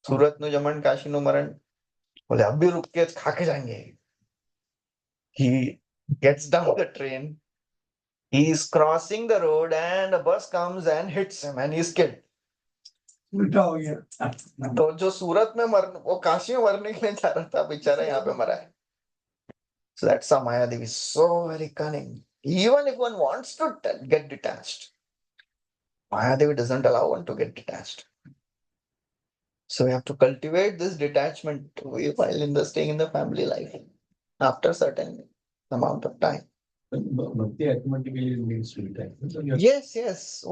Surat नु जमन काशी नु मरण बोले अब भी रुक के खा के जाएंगे he gets down the train he is crossing the road and a bus comes and hits him and he is killed उल्टा हो गया तो जो सूरत में वो काशी में मरने के लिए जा रहा था बेचारा यहाँ पे मरा है so that's how Mayadevi is so very cunning even if one wants to get detached Mayadevi doesn't allow one to get detached so we have to cultivate this detachment while staying in the family life after certain amount of time Bhakti automatically leads to detachment. So you have yes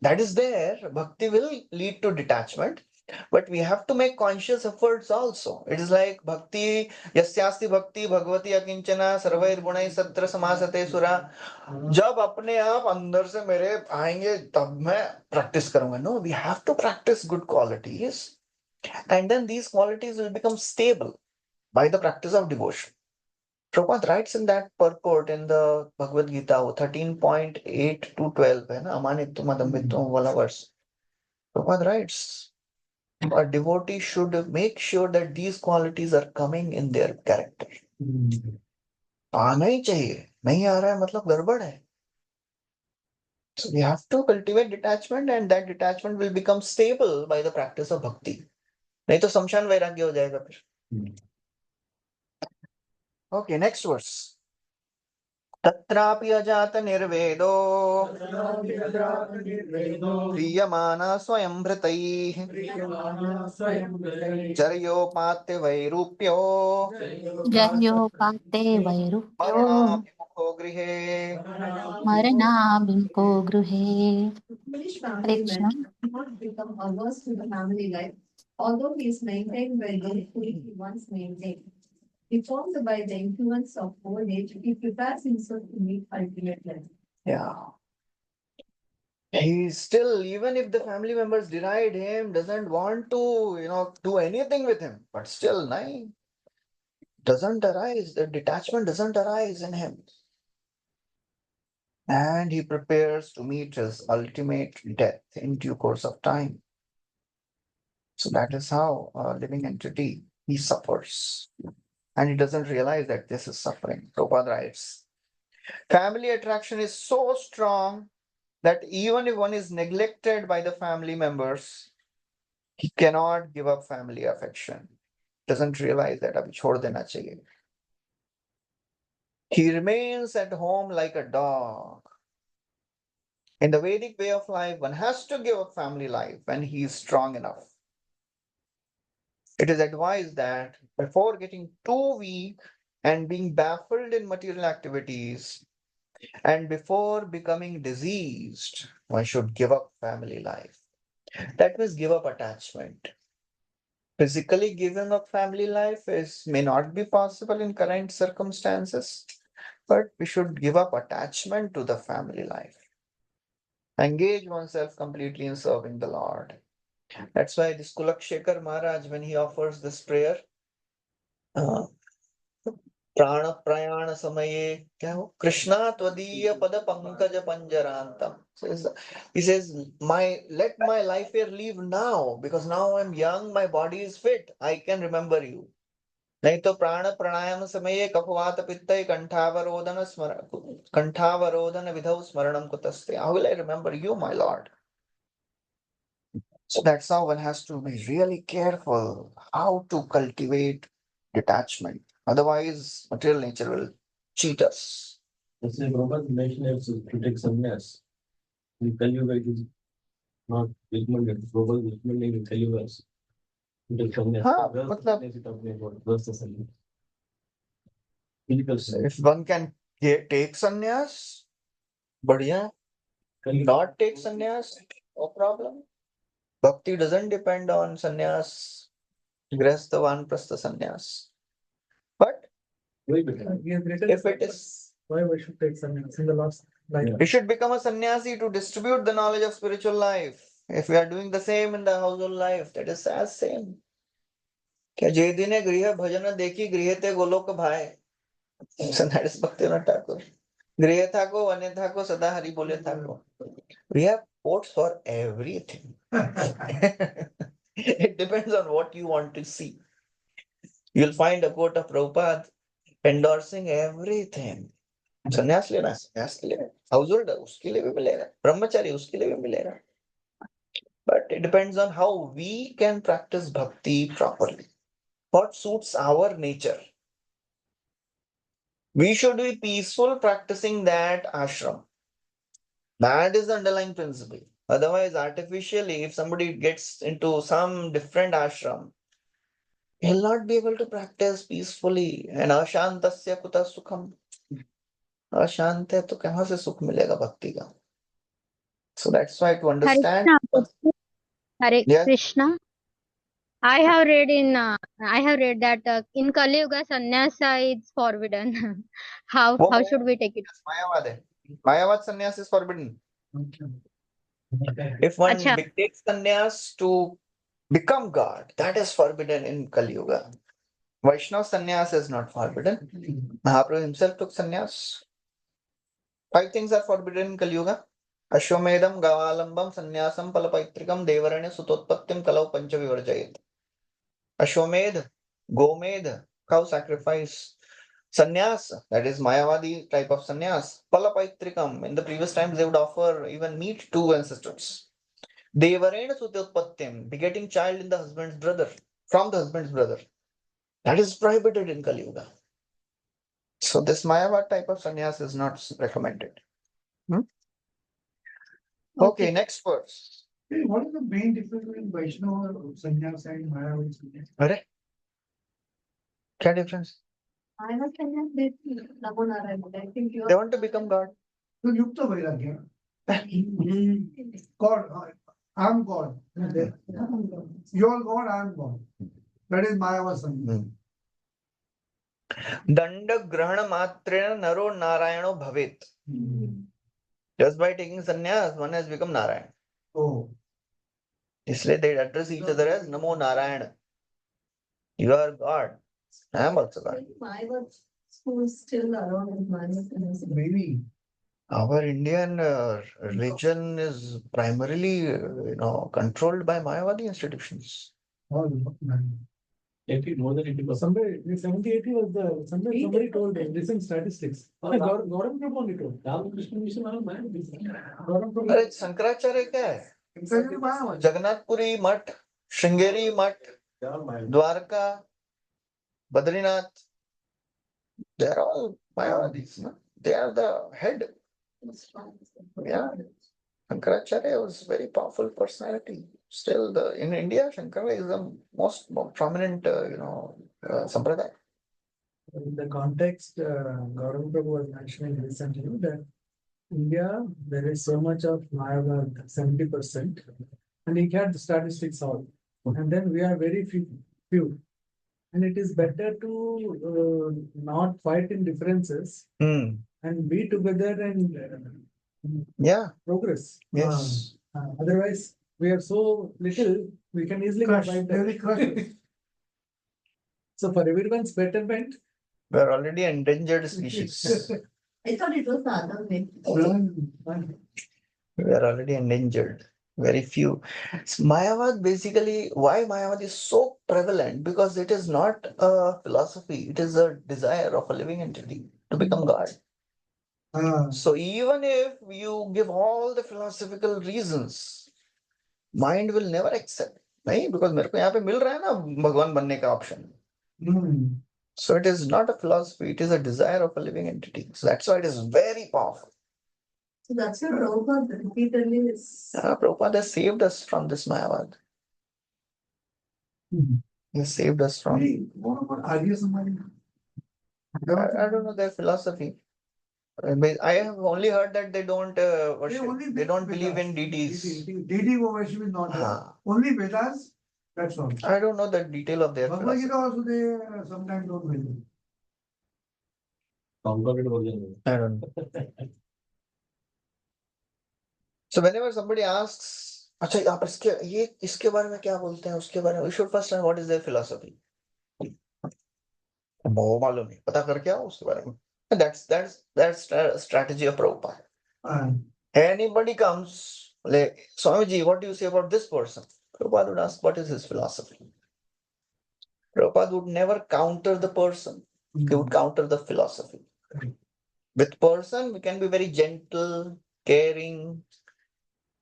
that is there bhakti will lead to detachment but we have to make conscious efforts also it is like bhakti yasyasti bhakti bhagavati akinchana sarvair gunai satra samasate sura जब अपने आप अंदर से मेरे आएंगे तब मैं practice करूंगा no we have to practice good qualities and then these qualities will become stable by the practice of devotion Prabhupada writes in that purport in the Bhagavad Gita 13.8 to 12 है ना अमानित्वम अदम्भित्वम वाला verse Prabhupada writes a devotee should make sure that these qualities are coming in their character आना ही चाहिए नहीं आ रहा है मतलब गड़बड़ है so we have to cultivate detachment and that detachment will become stable by the practice of bhakti नहीं तो शमशान वैराग्य हो जाएगा फिर okay next verse तत्रापि अजात निर्वेदो प्रीयमाना स्वयं भृतैः चर्योपात्य वैरूप्यो जन्योपात्ते वैरुप्यो मरणाभिमुखो गृहे मरणाभिमुखो गृहे British Hare family Krishna men not become averse to the family life, although he is maintained by those who he once maintained. Informed by the influence of old age, he prepares himself to meet ultimate life. yeah he still even if the family members denied him doesn't want to do anything with him but still nahi doesn't arise the detachment doesn't arise in him and he prepares to meet his ultimate death in due course of time so that is how a living entity he suffers and he doesn't realize that this is suffering Prabhupada writes family attraction is so strong that even if one is neglected by the family members he cannot give up family affection doesn't realize that abhi chhod dena chahiye he remains at home like a dog in the Vedic way of life one has to give up family life when he is strong enough It is advised that before getting too weak and being baffled in material activities, and before becoming diseased, one should give up family life. That means give up attachment. Physically giving up family life may not be possible in current circumstances, but we should give up attachment to the family life. Engage oneself completely in serving the Lord. That's why this Kulakshekar Maharaj, when he offers this prayer, uh, प्राण प्रयाण समये क्या हो कृष्णा त्वदीय पद Pankaj पंजरांतम. He says, let my life here leave now, because now I'm young, my body is fit, I can remember you. नहीं तो प्राण प्राणायाम समये कफवात पित्तय कंठावरोधन विधौ स्मरणम कुतस्ते. How will I remember you, my Lord? So that's how one has to be really careful how to cultivate detachment. Otherwise, material nature will cheat us. It's a global nation has to take sannyas. In Kali Yuga, it is not recommended. Global recommending in Kali Yuga is to take sannyas. हाँ, Where मतलब sannyas is talking about? Where's the sannyas? Physical sannyas. if one can take sannyas, बढ़िया. Kali Not take sannyas, no problem. Bhakti doesn't depend on sannyas, grahastha, vanprastha sannyas. But Way better. if it is, Why we should take sannyas in the last life? we should become a sannyasi to distribute the knowledge of spiritual life. If we are doing the same in the household life, that is as same. क्या जे दिने गृह भजन देखी गृह ते गोलोक भाई. So that is Bhaktivinoda Thakur. गृह था को वने था को सदा हरि बोले था को. We have quotes for everything. It depends on what you want to see. You'll find a quote of Prabhupada endorsing everything. संन्यास लेना संन्यास लेना, हाउसहोल्ड उसके लिए भी मिलेगा, ब्रह्मचारी उसके लिए भी मिलेगा. But it depends on how we can practice bhakti properly. What suits our nature. We should be peaceful practicing that ashram. That is the underlying principle. Otherwise, artificially, if somebody gets into some different ashram, he'll not be able to practice peacefully. And ashantasya kuta sukham. अशांत है तो कहाँ से सुख मिलेगा भक्ति का. So that's why to Hare understand. Krishna. Hare Yes. Krishna. I have read that in Kali Yuga sannyasa is forbidden. How should we take it? मायावाद है. मायावाद sannyas is forbidden. If one Acha. takes sannyas to become God, that is forbidden in Kali Yuga. Vaishnava sannyas is not forbidden. Mahaprabhu himself took sannyas. 5 things are forbidden in Kali Yuga. Ashwamedam, Gavalambam, Sannyasam, Palapaitrikam, Devarane, Sutotpattim, Kalau Panchavivarjayat. Ashwamedh, Gomedh, cow sacrifice. Sannyas, that is Mayavadi type of sannyas. Palapaitrikam, in the previous times they would offer even meat to ancestors. Devarena Sutotpattim, begetting child in the husband's brother, from the husband's brother. That is prohibited in Kali Yuga. So this Mayavad type of sannyas is not recommended. Okay, next verse. What is the main difference between Vaishnava sannyas and Mayavadi sannyas? अरे क्या difference? I was saying that Namo Narayana, I think you They are. want to become God. So Yukta Vairagya. God, I'm God. You're God, I'm God. That is Mayava sannyas. दंड ग्रहण मात्रेण नरो नारायणो भवेत. Just by taking sannyas, one has become Narayan. Oh. इसलिए they address each other as Namo Narayana. You are God. I am also God. My school is still around in Manus. Maybe. Our Indian religion is primarily, controlled by Mayavadi institutions. Oh, 80, more than 80%. somebody, 70, 80 was the, somebody told recent statistics. Gautam Prabhu only told. Ramakrishna Mission are man. Gautam Prabhu. अरे शंकराचार्य क्या है? Exactly Mayavadi. Jagannathpuri मठ, श्रृंगेरी मठ, They are man. Dwarka, Badrinath, they are all Mayavadis. No? They are the head. Yeah. Shankaracharya was a very powerful personality. still in India, Shankara is the most prominent, sampradaya. In the context, Gaurav Prabhu was mentioning recently that India, there is so much of Mayavad, 70%, and he had the statistics all. And then we are very few. And it is better to not fight in differences and be together and Yeah, progress. yes. Otherwise, we are so little, we can easily fight them. So for everyone's betterment, We are already endangered species. I thought it was the other way. We are already endangered. Very few. Mayavad basically, why Mayavad is so prevalent? Because it is not a philosophy, it is a desire of a living entity to become God. So even if you give all the philosophical reasons, mind will never accept. नहीं, because मेरे को यहाँ पे मिल रहा है ना भगवान बनने का option. So it is not a philosophy, it is a desire of a living entity. So that's why it is very powerful. So that's what Prabhupada repeatedly is. Prabhupada has saved us from this Mayavad. He has saved us from. What about Arya Samaj? I don't know their philosophy. I have only heard that they don't worship. They don't believe in deities. Deity worship is not there. Only Vedas, that's all. I don't know the detail of their Bhagavad philosophy. Gita also they sometimes don't believe. Complicated version. I don't know. So whenever somebody asks, अच्छा आप इसके बारे में क्या बोलते हैं उसके बारे में, we should first learn what is their philosophy. वो मालूम नहीं, पता करके आओ उसके बारे में. And that's a strategy of Prabhupada. Anybody comes, like Swamiji, what do you say about this person? Prabhupada would ask, what is his philosophy? Prabhupada would never counter the person. He would counter the philosophy. With person, we can be very gentle, caring,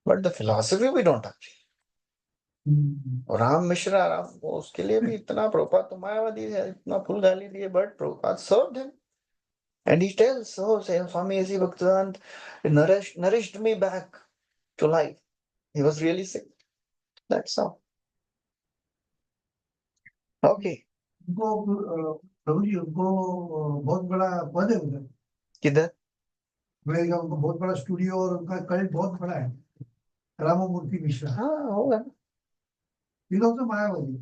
but the philosophy we don't agree. Ram Mishra उसके लिए भी इतना प्रभुपाद तो मायावादी है, इतना full गाली दिए, but Prabhupada served him. And he tells, Swami A.C. Bhaktivedanta nourished me back to life. He was really sick. That's all. Okay. प्रभु जी उनको बहुत बड़ा पद है उधर. किधर? अमेरिका उनको बहुत बड़ा स्टूडियो और उनका कल्ट बहुत बड़ा है. राममूर्ति मिश्रा. हाँ होगा. He's also Mayavadi.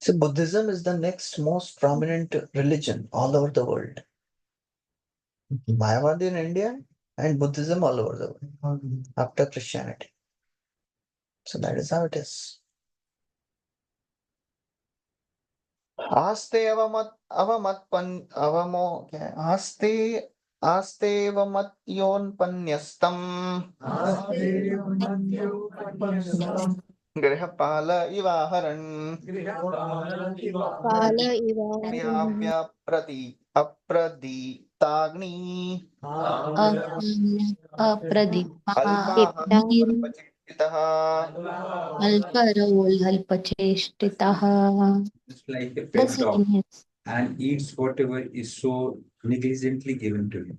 So Buddhism is the next most prominent religion all over the world. Mayavadi in India and Buddhism all over the world after Christianity. So that is how it is. आस्ते गृहपाल इवाहरन् काल इव अप्रदीताग्नि अल्पाहारपचित्तितः अल्पचेष्टितः. It's like a pet dog and eats whatever is so negligently given to him.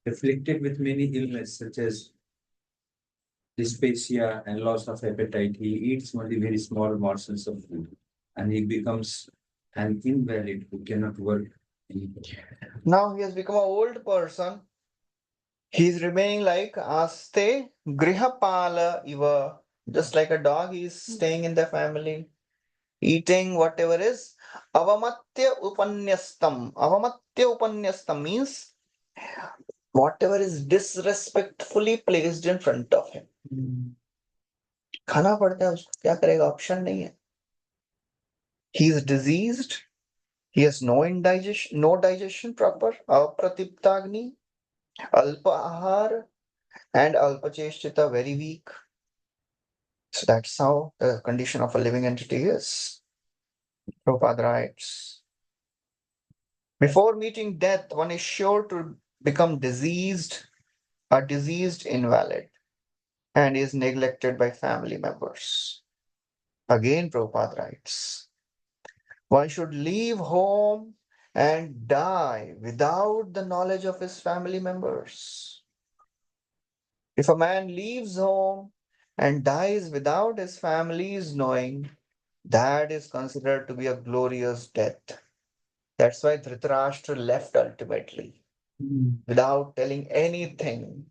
Afflicted with many illnesses such as dyspepsia and loss of appetite, he eats only very small morsels of food and he becomes an invalid who cannot work anymore. Now he has become an old person. He is remaining like Aste Grihapala Iva. Just like a dog, he is staying in the family, eating whatever is. Avamatya Upanyastam. Avamatya Upanyastam means whatever is disrespectfully placed in front of him. खाना पड़ता है उसको, क्या करेगा, option नहीं है. He is diseased. He has no digestion proper. Apratiptagni, alpa ahar, and alpacheshtita very weak. So that's how the condition of a living entity is. Prabhupada writes, before meeting death, one is sure to become diseased, a diseased invalid, and is neglected by family members. Again, Prabhupada writes, one should leave home and die without the knowledge of his family members. If a man leaves home and dies without his family's knowing, that is considered to be a glorious death. That's why Dhritarashtra left ultimately, without telling anything.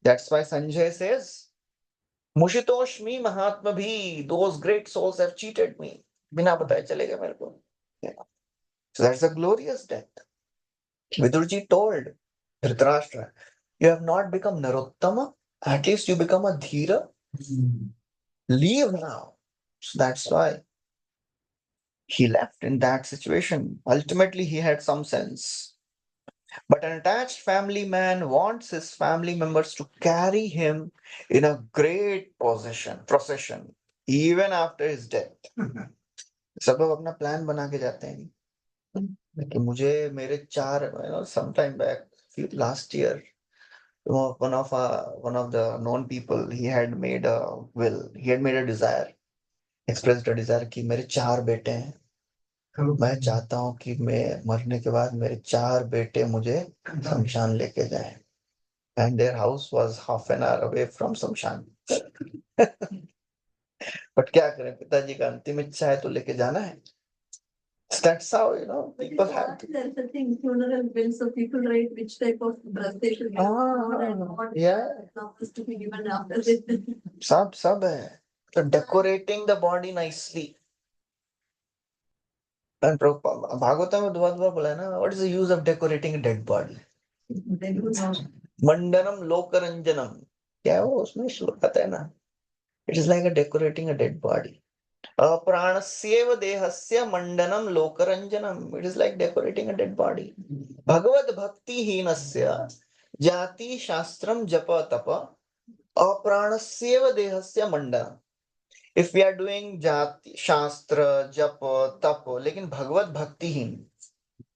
That's why Sanjay says, Mushitoshmi Mahatma Bhi, those great souls have cheated me. बिना बताए चले गए मेरे को. Yeah. So that's a glorious death. Vidurji told Dhritarashtra, you have not become Narottama, at least you become a Dhira. Leave now. So that's why he left in that situation. Ultimately, he had some sense. But an attached family man wants his family members to carry him in a great procession, even after his death. सब लोग अपना plan बना के जाते हैं कि मुझे मेरे चार, sometime back last year, one of the known people, he had made a will, he had made a desire, expressed a desire कि मेरे चार बेटे हैं, मैं चाहता हूँ कि मैं मरने के बाद मेरे चार बेटे मुझे शमशान लेके जाएं. And their house was half an hour away from शमशान. But क्या करें, पिताजी का अंतिम इच्छा है तो लेके जाना है. That's how, people have to. There's a thing, funeral bills, so people write which type of dress they should give. Yeah. Numbers to be given after this. सब है. So decorating the body nicely. And Bhagavatam में दुआ बोला है ना, what is the use of decorating a dead body? मंडनम लोकरंजनम, क्या है वो, उसमें श्लोक आता है ना, it is like a decorating a dead body. अप्राणस्येव देहस्य मंडनम लोकरंजनम, it is like decorating a dead body. Bhagavad भक्तिहीनस्य जाति शास्त्रम जप तप अप्राणस्येव देहस्य मंडनम. If we are doing jati, shastra, japa, tapa, लेकिन भगवत भक्तिहीन,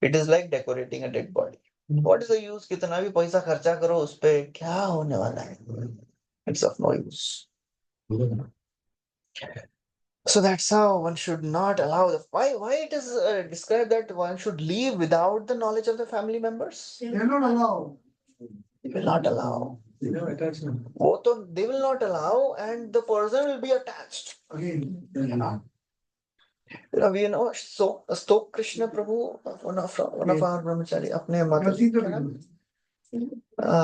it is like decorating a dead body. What is the use? कितना भी पैसा खर्चा करो उस पे, क्या होने वाला है? It's of no use. So that's how one should not allow the. Why it is described that one should leave without the knowledge of the family members? They will not allow. They will not allow. वो तो they will not allow, and the person will be attached. Again. We know so Krishna Prabhu, one of our brahmachari, अपने माता जी क्या नाम?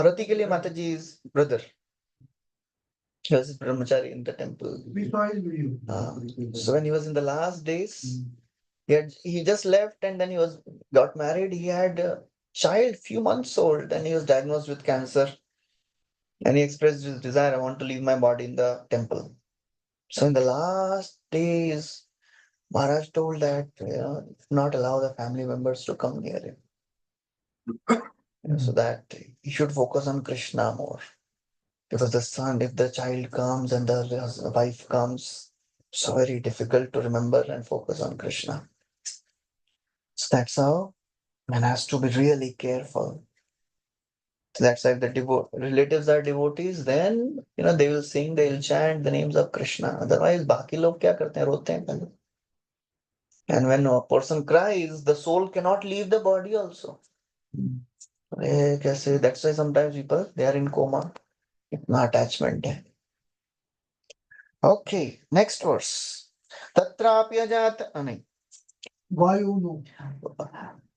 रति के लिए माता जी's brother. He was brahmachari in the temple. We saw his video. So when he was in the last days, he just left, and then got married. He had a child, few months old, and he was diagnosed with cancer. And he expressed his desire, I want to leave my body in the temple. So in the last days, Maharaj told that, not allow the family members to come near him. So that he should focus on Krishna more. Because if the child comes and the wife comes, it's very difficult to remember and focus on Krishna. So that's how man has to be really careful. So that's why if the relatives are devotees, then they will sing, they will chant the names of Krishna. Otherwise, बाकी लोग क्या करते हैं, रोते हैं पहले. And when a person cries, the soul cannot leave the body also. That's why sometimes people, they are in coma. इतना attachment है. Okay, next verse. तत्रापि अजात नहीं.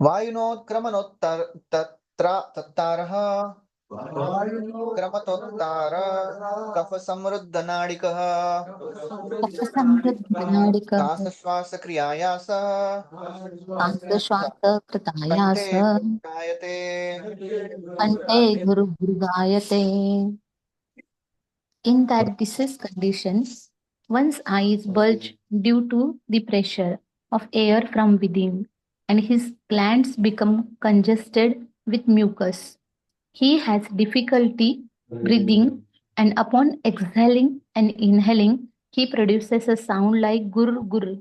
वायुनोत्क्रमणोत्तर तत्तारः क्रमतोत्तार कफ समृद्ध नाडिकः कफसमृद्धनाडिकः श्वासक्रियायास श्वासोच्छ्वासकृतायास गायते. कण्ठे गुरुगायते. In that disease condition, one's eyes bulge due to the pressure of air from within, and his glands become congested with mucus. He has difficulty breathing, and upon exhaling and inhaling, he produces a sound like gur gur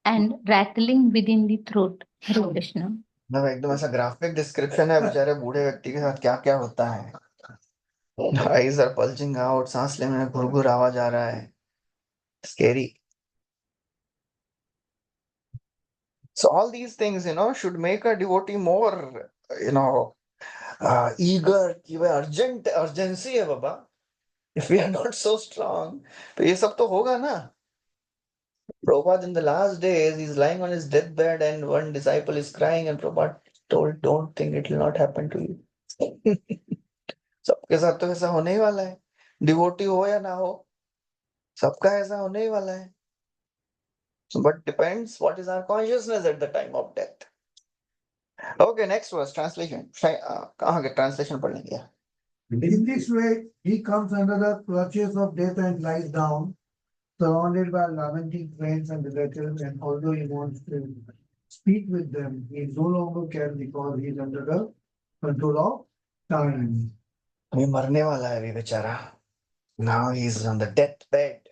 and rattling within the throat. Hare Krishna. एकदम ऐसा graphic description है बेचारे बूढ़े व्यक्ति के साथ क्या क्या होता है. Eyes are bulging out, सांस लेने में घुरघुर आवाज आ रहा है. Scary. So all these things, should make a devotee more, eager. कि भाई urgency है बाबा. If we are not so strong, तो ये सब तो होगा ना. Prabhupada in the last days, he's lying on his deathbed and one disciple is crying and Prabhupada told, don't think it will not happen to you. सबके साथ तो ऐसा होने ही वाला है. डिवोटी हो या ना हो, सबका ऐसा होने ही वाला है. So, but depends what is our consciousness at the time of death. Okay, next verse, translation. कहाँ के translation पढ़ लेंगे? In this way, he comes under the clutches of death and lies down, surrounded by lamenting friends and relatives, and although he wants to speak with them, he no longer can because he is under the control of time. अभी मरने वाला है अभी बेचारा. Now he is on the deathbed.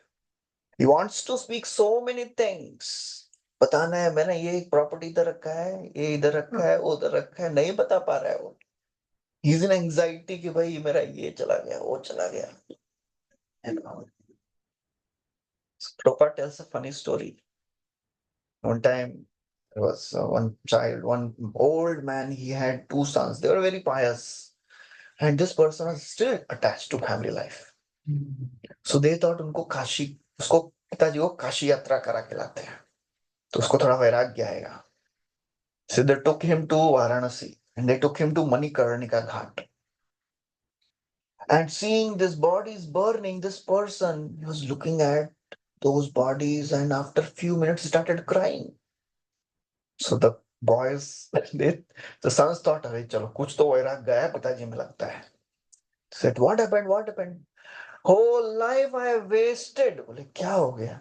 He wants to speak so many things. बताना है मैंने ये प्रॉपर्टी इधर रखा है, ये इधर रखा है, वो उधर रखा है, नहीं बता पा रहा है वो. He's in anxiety कि भाई मेरा ये चला गया, वो चला गया. And Prabhupada tells a funny story. One time, there was one child, one old man, he had two sons. They were very pious. And this person was still attached to family life. So they thought उनको काशी, उसको पिताजी को काशी यात्रा करा के लाते हैं. तो उसको थोड़ा वैराग्य आएगा. So they took him to Varanasi and they took him to Manikarnika Ghat. And seeing this bodies burning, this person he was looking at those bodies and after a few minutes started crying. So the boys, the sons thought, अरे चलो कुछ तो वैराग गया पिताजी में लगता है. Said, what happened? What happened? Whole life I have wasted. बोले क्या हो गया?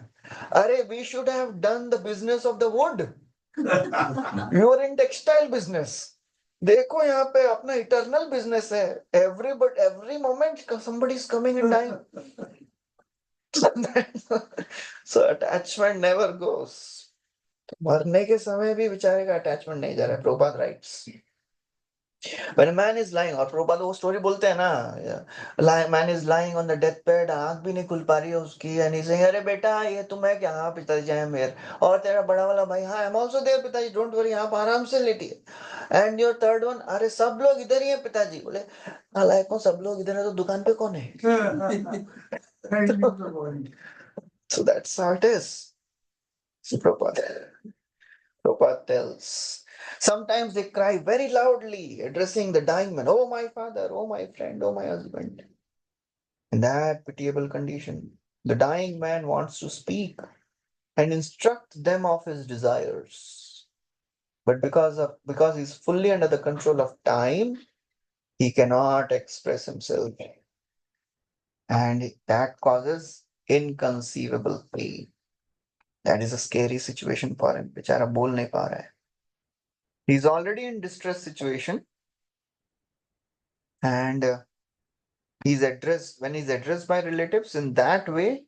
अरे we should have done the business of the wood. You are in textile business. देखो यहाँ पे अपना eternal business है. Every moment somebody is coming and dying. So attachment never goes. मरने के समय भी बेचारे का attachment नहीं जा रहा है. Prabhupada writes. When a man is lying, और प्रभुपाद वो स्टोरी बोलते हैं ना, man is lying on the deathbed, आंख भी नहीं खुल पा रही है उसकी, and he's saying, अरे बेटा ये तुम है क्या? हाँ पिताजी आई एम हियर. और तेरा बड़ा वाला भाई, हाँ आई एम आल्सो देयर पिताजी, डोंट वरी, आप आराम से लेटिए. एंड योर थर्ड वन, अरे सब लोग इधर ही हैं पिताजी. बोले नालायक को, सब लोग इधर है तो दुकान पे कौन है? So that's how it is. So Prabhupada tells. Sometimes they cry very loudly, addressing the dying man, oh my father, oh my friend, oh my husband. In that pitiable condition, the dying man wants to speak and instruct them of his desires. But because he's fully under the control of time, he cannot express himself. And that causes inconceivable pain. That is a scary situation for him. बेचारा बोल नहीं पा रहा है. He's already in distress situation, and when he's addressed by relatives in that way,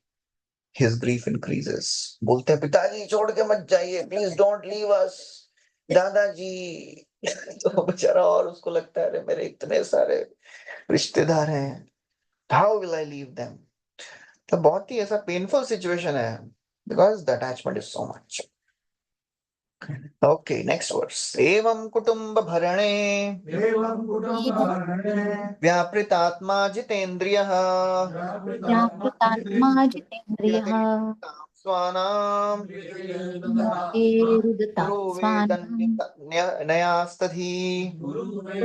his grief increases. बोलते हैं पिताजी छोड़ के मत जाइए, please don't leave us, दादाजी. तो बेचारा और उसको लगता है अरे मेरे इतने सारे रिश्तेदार हैं, how will I leave them? तो बहुत ही ऐसा painful situation है because the attachment is so much. Okay, next verse. एवं कुटुंब भरणे व्यापृतात्मा जितेन्द्रियः व्यापृतात्मा जितेन्द्रियः स्वानां गुरुरुदता स्वानां नयास्तधी. गुरुर्मे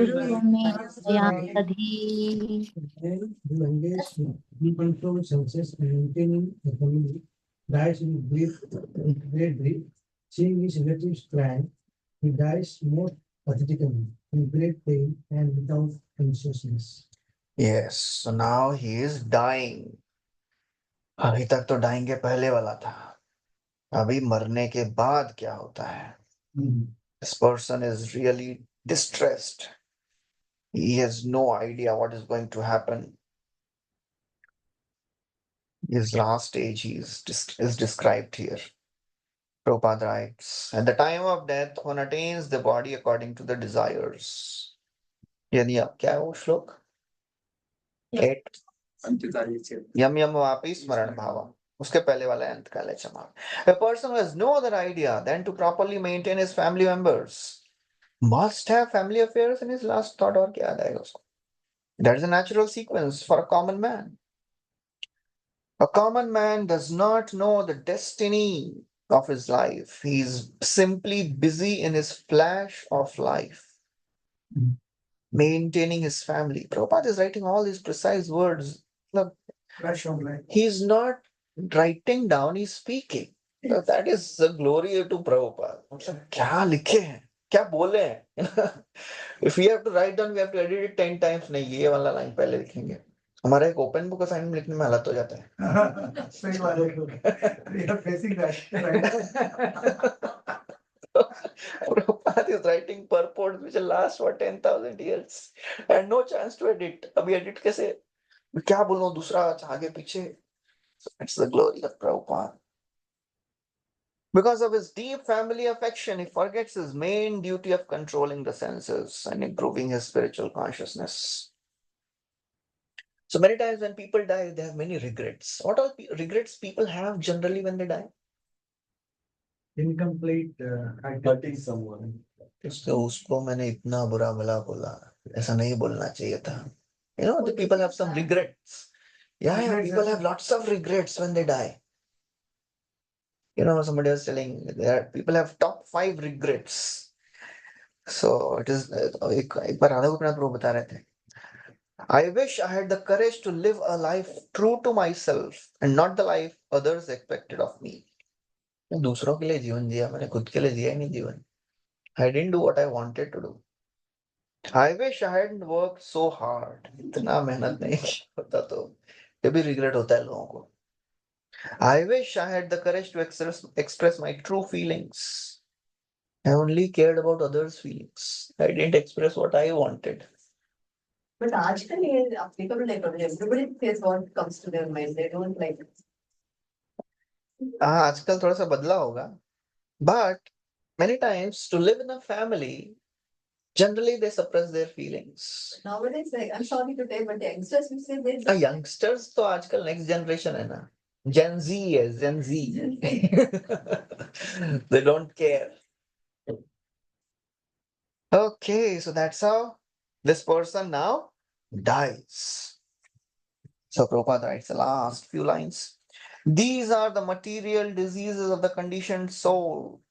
मया तधी. The youngest he controls senses and maintaining the family dies in great grief. Seeing his relatives cry, he dies more pathetically, in great pain and without consciousness. Yes, so now he is dying. अभी तक तो dying के पहले वाला था. अभी मरने के बाद क्या होता है? This person is really distressed. He has no idea what is going to happen. His last stage is described here. Prabhupada writes, at the time of death, one attains the body according to the desires. यानी अब क्या है वो श्लोक? 8. यम यम वापि स्मरण भावम. उसके पहले वाला अंत काले क्षमा. A person who has no other idea than to properly maintain his family members must have family affairs in his last thought. और क्या याद आएगा उसको? That is a natural sequence for a common man. A common man does not know the destiny of his life. He's simply busy in his flash of life, maintaining his family. Prabhupada is writing all these precise words. Look, Flash of light. he's not writing down, he's speaking. So that is the glory to Prabhupada. मतलब क्या लिखे हैं, क्या बोले हैं? If we have to write down, we have to edit it 10 times. नहीं, ये वाला लाइन पहले लिखेंगे. हमारा एक ओपन बुक असाइनमेंट लिखने में हालत हो जाता है. सही बात है. We are facing that, right? Prabhupada is writing purports which will last for 10,000 years and no chance to edit. अभी edit कैसे? मैं क्या बोलूं दूसरा आगे पीछे? So it's the glory of Prabhupada. Because of his deep family affection, he forgets his main duty of controlling the senses and improving his spiritual consciousness. So many times when people die, they have many regrets. What all regrets people have generally when they die? Incomplete Hurting someone. उसको मैंने इतना बुरा भला बोला, ऐसा नहीं बोलना चाहिए था. You know, the people have some regrets. Yeah, people have lots of regrets when they die. You know, somebody was telling that people have top 5 regrets. So it is एक बार राधा गोपीनाथ प्रभु बता रहे थे. I wish I had the courage to live a life true to myself and not the life others expected of me. दूसरों के लिए जीवन जिया, मैंने खुद के लिए जिया ही नहीं जीवन. I didn't do what I wanted to do. I wish I hadn't worked so hard. इतना मेहनत नहीं किया होता तो ये भी regret होता है लोगों को. I wish I had the courage to express my true feelings. I only cared about others' feelings. I didn't express what I wanted. But आजकल ये applicable नहीं कर रहे. Everybody says what comes to their mind. They don't like it. हाँ, आजकल थोड़ा सा बदला होगा. But many times to live in a family, generally they suppress their feelings. Nowadays, like, I'm sorry to tell, but the youngsters will say they Youngsters तो आजकल next generation है ना. Gen Z है, Gen Z. They don't care. Okay, so that's how this person now dies. So Prabhupada writes the last few lines. These are the material diseases of the conditioned soul.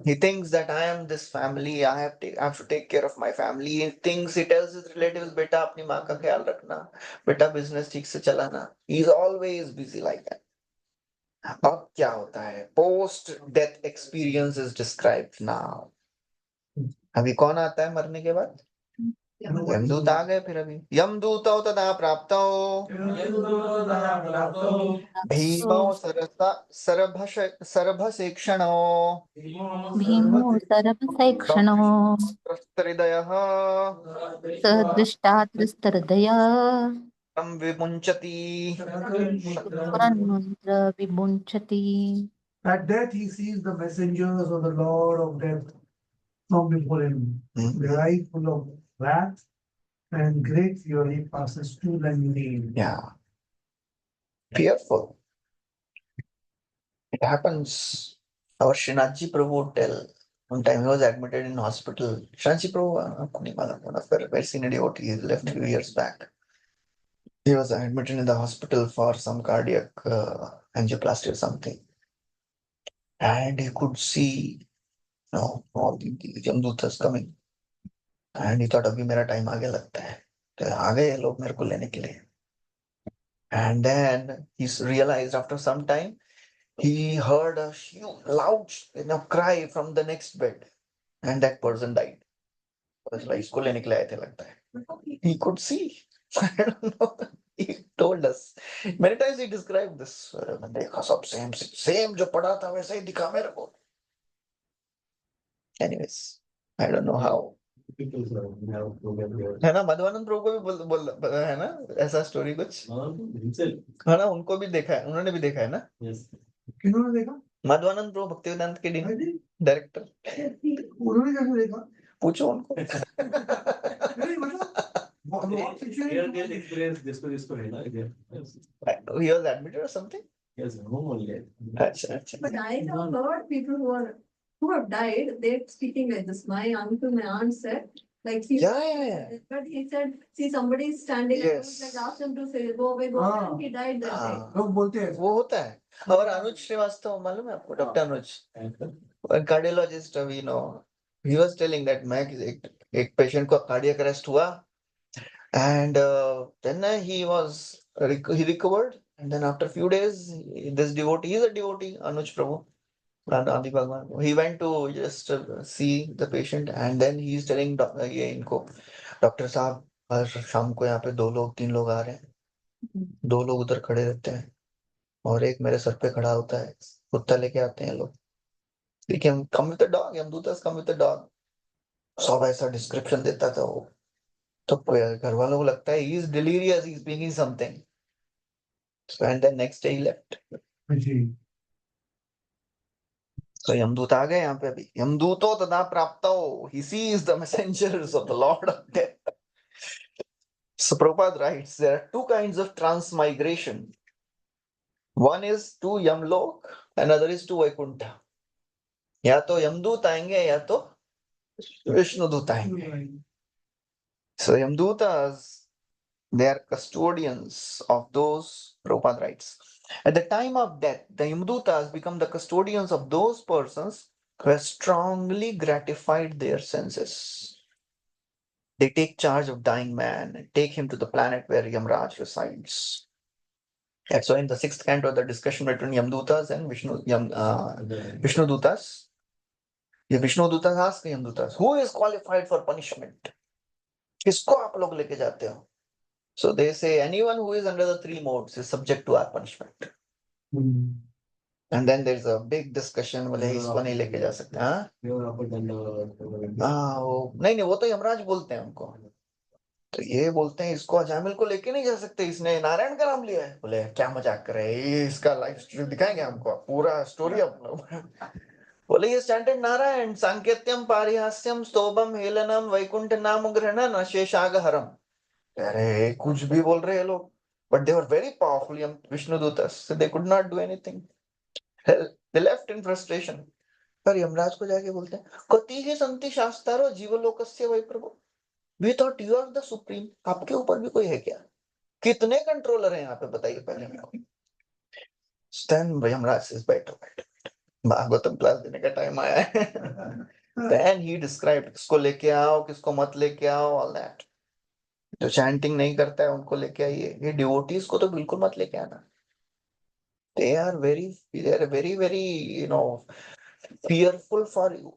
He thinks that I am this family, I have to take care of my family. He thinks, he tells his relatives, beta apni maa ka khayal rakhna, beta business ठीक से चलाना. He's always busy like that. अब क्या होता है? Post death experience is described now. अभी कौन आता है मरने के बाद? यमदूत आ गए फिर अभी. यमदूतौ तदा प्राप्तौ भीमौ सरभसेक्षणौ भीमो सरभसैक्षणो हृदयः स दृष्टात्रस्तहृदया तं विमुञ्चति. पुरन्मन्त्र विमुञ्चति. At death, he sees the messengers of the Lord of death from before him. Their eyes full of wrath and great fury passes to the knee. Yeah. Fearful. It happens. Our Srinathji Prabhu would tell, one time he was admitted in hospital. Srinathji Prabhu, आपको नहीं मालूम, one of the very senior devotee, he left a few years back. He was admitted in the hospital for some cardiac angioplasty or something. And he could see, you know, all the Yamdutas coming. And he thought, अभी मेरा time आगे लगता है. तो आ गए लोग मेरे को लेने के लिए. And then he realized after some time, he heard a huge, loud, cry from the next bed, and that person died. इसको लेने के लिए आए थे लगता है. He could see. I don't know. He told us. Many times he described this. मैंने देखा सब same जो पढ़ा था वैसा ही दिखा मेरे को. Anyways, I don't know how. है ना, मधवानंद प्रभु को भी बोल है ना ऐसा स्टोरी कुछ. है ना, उनको भी देखा है, उन्होंने भी देखा है ना. किन्होंने देखा? मधवानंद प्रभु भक्तिवेदांत के डायरेक्टर. उन्होंने कैसे देखा? पूछो उनको. नहीं मतलब बहुत situation experience जिसको है ना. He was admitted or something. Yes, home only. अच्छा. But I have heard people who have died, they're speaking like this. My uncle, my aunt said, Like he. Yeah. But he said, see, somebody is standing. and Yes. Like asked him to say, go away, go away. Ah. And he died that day. हाँ, लोग बोलते हैं वो होता है। और अनुज श्रीवास्तव मालूम है आपको, डॉक्टर अनुज, कार्डियोलॉजिस्ट, अभी no, he was telling that मैं एक पेशेंट को कार्डियक अरेस्ट हुआ, and then he recovered, and then after few days this devotee, he is a devotee, Anuj Prabhu, Adi Bhagwan, he went to just see the patient, and then he is telling ये इनको, doctor साहब हर शाम को यहाँ पे 2 लोग 3 लोग आ रहे हैं, 2 लोग उधर खड़े रहते हैं और एक मेरे सर पे खड़ा होता है, कुत्ता लेके आते हैं लोग, देखिए हम कम विद द डॉग, हम दूसरा कम विद द डॉग, सब ऐसा डिस्क्रिप्शन देता था वो, तो घर वालों को लगता है he is delirious, he is speaking something, and then next day he left. Ji So यमदूत आ गए यहाँ पे अभी, यमदूतो तदा प्राप्तो, he sees the messengers of the Lord of Death. So Prabhupada writes, there are 2 kinds of transmigration. One is to Yamlok, another is to Vaikuntha. या तो यमदूत आएंगे या तो विष्णुदूत आएंगे. So Yamdutas, they are custodians of those, Prabhupada writes. At the time of death, the Yamdutas become the custodians of those persons who have strongly gratified their senses. They take charge of dying man and take him to the planet where Yamraj resides. And so in the 6th canto, the discussion between Yamdutas and Vishnudutas, the Vishnudutas ask the Yamdutas, who is qualified for punishment? किसको आप लोग लेके जाते हो? So they say anyone who is under the 3 modes is subject to our punishment. And then there's a big discussion, बोले इसको नहीं लेके जा सकते, हाँ? वो नहीं वो तो यमराज बोलते हैं उनको, तो ये बोलते हैं इसको अजामिल को लेके नहीं जा सकते, इसने नारायण का नाम लिया है, बोले क्या मजाक कर रहे हैं, इसका लाइफ स्टोरी दिखाएंगे हमको पूरा स्टोरी अपना, बोले ये स्टैंडर्ड नारायण, सांकेत्यम पारिहास्यम स्तोभम हेलनम वैकुंठ नाम ग्रहणन शेषागहरम, अरे कुछ भी बोल रहे हैं लोग, but they were very powerful Vishnudutas, so they could not do anything. Hell, they left in frustration. पर यमराज को जाके बोलते हैं कति ही संति शास्त्रो जीवलोकस्य वै प्रभु, we thought you are the supreme, आपके ऊपर भी कोई है क्या, कितने कंट्रोलर हैं यहाँ पे बताइए पहले मेरे को. Then यमराज says बैठो भागवतम क्लास देने का टाइम आया है. Then he described किसको लेके आओ किसको मत लेके आओ, all that. जो चैंटिंग नहीं करता है उनको लेके आइए, ये डिवोटीज को तो बिल्कुल मत लेके आना. They are very fearful for you.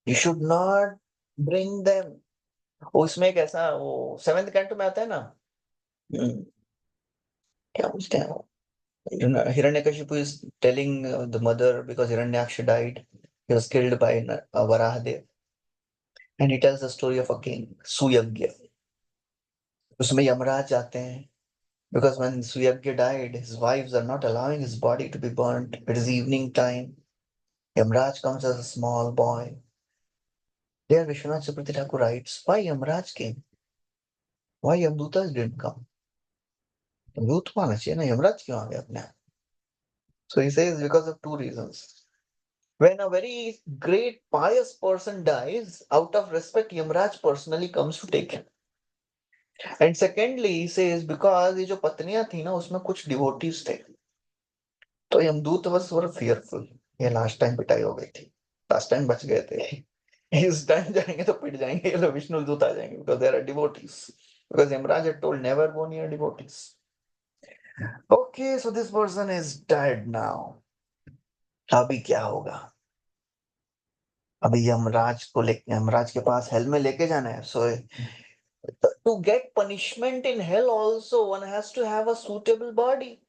You should not bring them. उसमें एक ऐसा वो 7th canto में आता है ना, क्या बोलते हैं वो, Hiranyakashipu is telling the mother, because Hiranyaksha died, he was killed by Varahadev, and he tells the story of a king, Suyagya. उसमें यमराज आते हैं, because when Suyagya died, his wives are not allowing his body to be burnt. It is evening time. Yamraj comes as a small boy. There Vishwanath Chakravarti Thakur writes, why Yamraj came? Why Yamdutas didn't come? Yamdut को आना चाहिए ना, Yamraj क्यों आ गया अपने आप? So he says because of 2 reasons. When a very great pious person dies, out of respect, Yamraj personally comes to take him. And secondly, he says because ये जो पत्नियां थी ना उसमें कुछ devotees थे, तो यमदूत was sort of fearful. ये लास्ट टाइम पिटाई हो गई थी, लास्ट टाइम बच गए थे, इस टाइम जाएंगे तो पिट जाएंगे, ये लोग विष्णु दूत आ जाएंगे, because there are devotees, because Yamraj had told never go near devotees. Okay, so this person is dead now. अभी क्या होगा? अभी यमराज के पास हेल में लेके जाना है. So to get punishment in hell also one has to have a suitable body,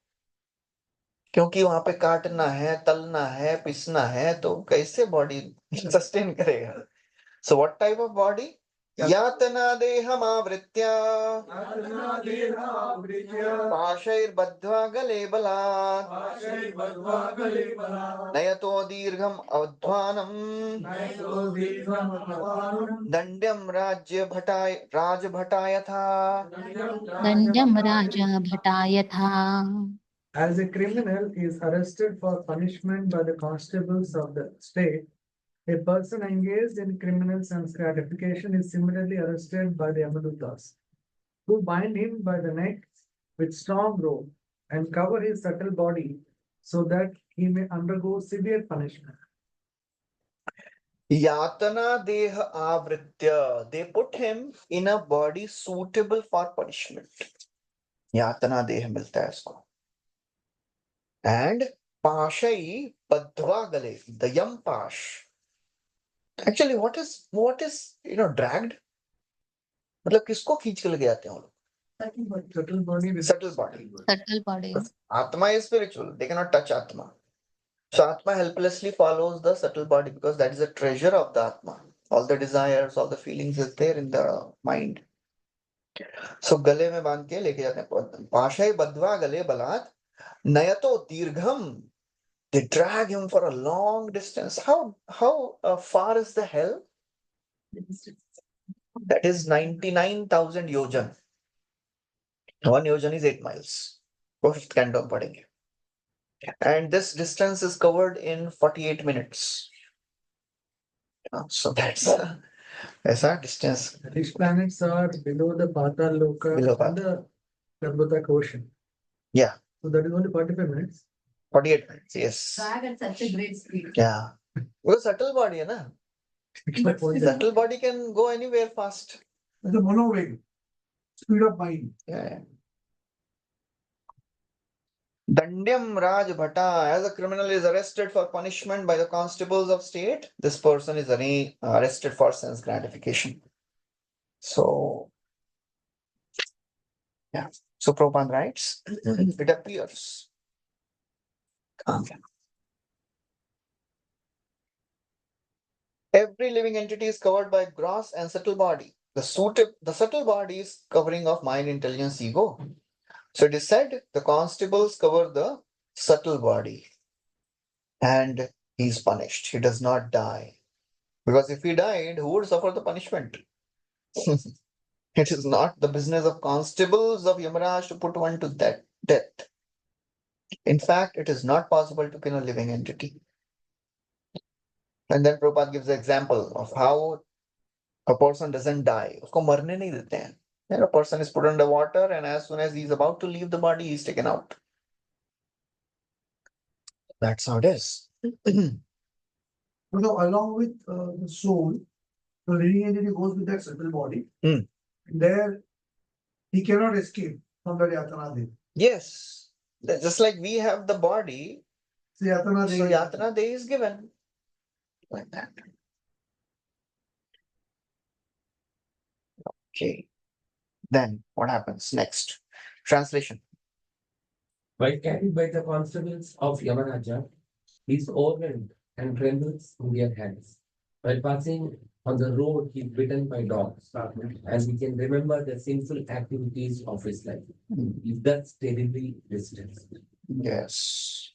क्योंकि वहां पे काटना है, तलना है, पिसना है, तो कैसे बॉडी सस्टेन करेगा? So what type of body? यातना देहमावृत्य पाशैर्बद्ध्वा गले बलात् नयतो दीर्घम अध्वानम दंड्यम राजभटाय था. दंडम राजा भटाय था. As a criminal is arrested for punishment by the constables of the state, A person engaged in criminal sense gratification is similarly arrested by the Yamadutas, who bind him by the neck with strong rope and cover his subtle body so that he may undergo severe punishment. Yatana deha avritya. They put him in a body suitable for punishment. Yatana deha milta hai isko. And pashai padhva gale. The yam pash. Actually, what is dragged? मतलब किसको खींच के लेके जाते हैं वो लोग? Subtle body with Subtle body. Subtle body. Atma is spiritual. They cannot touch Atma. So Atma helplessly follows the subtle body because that is the treasure of the Atma. All the desires, all the feelings is there in the mind. So गले में बांध के लेके जाते हैं. पाशय बद्वा गले बलात् नयतो दीर्घम. They drag him for a long distance. How far is the hell? That is 99,000 yojan. 1 yojan is 8 miles. वो fifth canto में पढ़ेंगे. And this distance is covered in 48 minutes. So that's ऐसा distance. These planets are below the Patal Loka Below and the Garbhodak ocean. Yeah. So that is only 45 minutes. 48 minutes, yes. Drag at such a great speed. Yeah. Because subtle body, है ना? But Subtle body can go anywhere fast. the monovig, speed of mind. Yeah. Dandyam Raj Bhatta, as a criminal is arrested for punishment by the constables of state, this person is arrested for sense gratification. So, yeah. So Prabhupada writes, it appears. Every living entity is covered by gross and subtle body. The subtle body is covering of mind, intelligence, ego. So it is said the constables cover the subtle body and he is punished. He does not die. Because if he died, who would suffer the punishment? It is not the business of constables of Yamaraj to put one to death. In fact, it is not possible to kill a living entity. And then Prabhupada gives the example of how a person doesn't die. उसको मरने नहीं देते हैं. And a person is put under water and as soon as he is about to leave the body, he is taken out. That's how it is. So along with the soul, the living entity goes with that subtle body. Hmm. There, he cannot escape from the Yatana Dev. Yes. Just like we have the body, So Yatana so Dev. Yatana Day is given. Like that. Okay. Then what happens next? Translation. While carried by the constables of Yamaraja, he is overwhelmed and trembles in their hands. While passing on the road, he is bitten by dogs, and we can remember the sinful activities of his life. He is thus terribly distressed. Yes.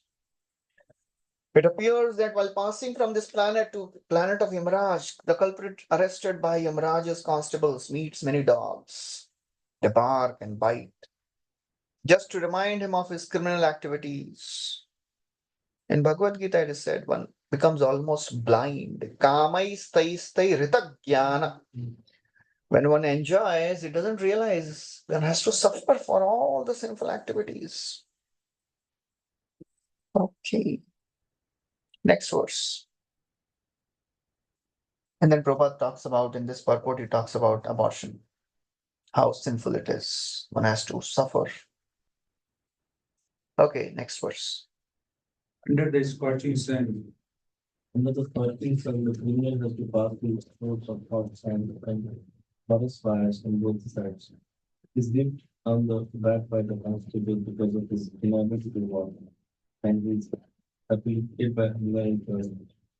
It appears that while passing from this planet to planet of Yamaraj, the culprit arrested by Yamaraj's constables meets many dogs. They bark and bite, just to remind him of his criminal activities. In Bhagavad Gita, it is said one becomes almost blind. Kamai stai stai ritagyana. When one enjoys, it doesn't realize one has to suffer for all the sinful activities. Okay. Next verse. And then Prabhupada talks about, in this purport, he talks about abortion. How sinful it is. One has to suffer. Okay, next verse. Under the scorching sun, Under the scorching sun, the criminal has to pass through throats of hot sand and forest fires on both sides. He is dipped on the back by the constable because of his inability to walk, and he is afflicted by hunger and thirst.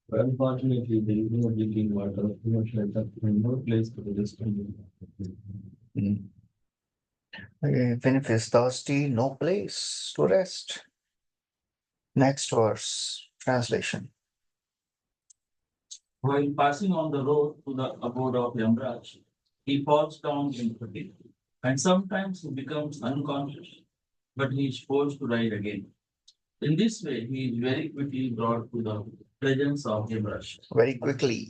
But unfortunately, there is no drinking water, no shelter, and no place to rest. Even if he's thirsty, no place to rest. Next verse. Translation. While passing on the road to the abode of Yamraj, he falls down in fatigue, and sometimes he becomes unconscious, but he is forced to ride again. In this way, he is very quickly brought to the presence of a brush. Very quickly.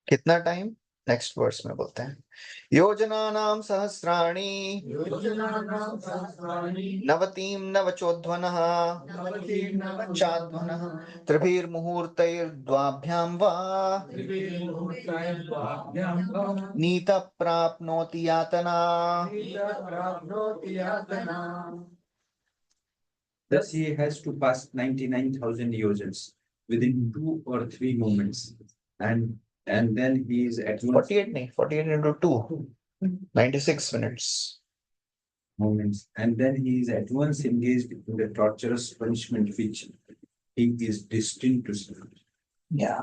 कितना time? Next verse में बोलते हैं योजनानां सहस्राणि नवतीं नवचोध्वनः त्रिभिर्मुहूर्तैर्द्वाभ्यां वा नीतः प्राप्नोति यातना Thus he has to pass 99,000 yojans within 2 or 3 moments. And then he is at once 48 नहीं 48 into 2 96 minutes. moments. And then he is at once engaged in the torturous punishment which he is destined to suffer. Yeah.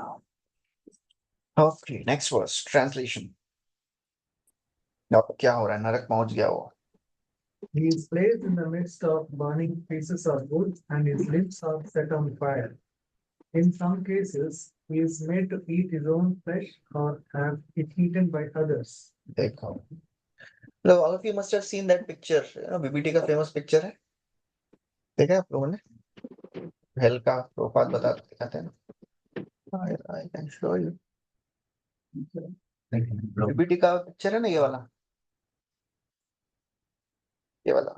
Okay, next verse, translation. अब क्या हो रहा है? नरक पहुंच गया वो. He is placed in the midst of burning pieces of wood and his lips are set on fire. In some cases, he is made to eat his own flesh or have it eaten by others. देखो. Look, all of you must have seen that picture. You know, BBT का famous picture है. देखा है आप लोगों ने? Hell का प्रोपात दिखाते हैं ना. I can show you. BBT का picture है ना ये वाला. ये वाला.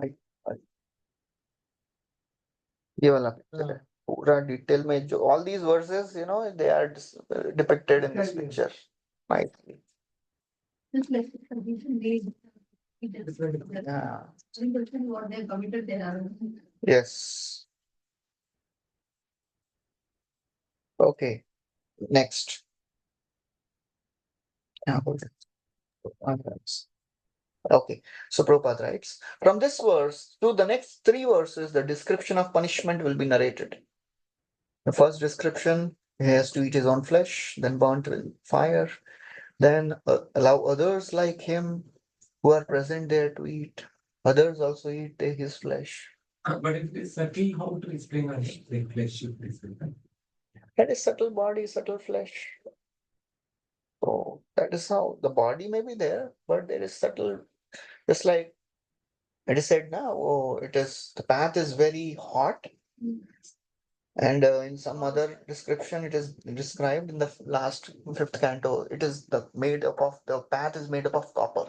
ये वाला picture है. पूरा डिटेल में जो all these verses, you know, they are depicted in this picture. Nicely. It's like a condition made. Yeah. What they have committed, they are. Yes. Okay. Next. Yeah, hold it. Okay. So Prabhupada writes, from this verse to the next 3 verses, the description of punishment will be narrated. The first description, he has to eat his own flesh, then burnt with fire, then allow others like him who are present there to eat. Others also eat his flesh. But if it is subtle, how to explain our flesh? That is subtle body, subtle flesh. So that is how the body may be there, but there is subtle, just like it is said now, oh, the path is very hot. And in some other description, it is described in the last 5th canto. It is the path is made up of copper.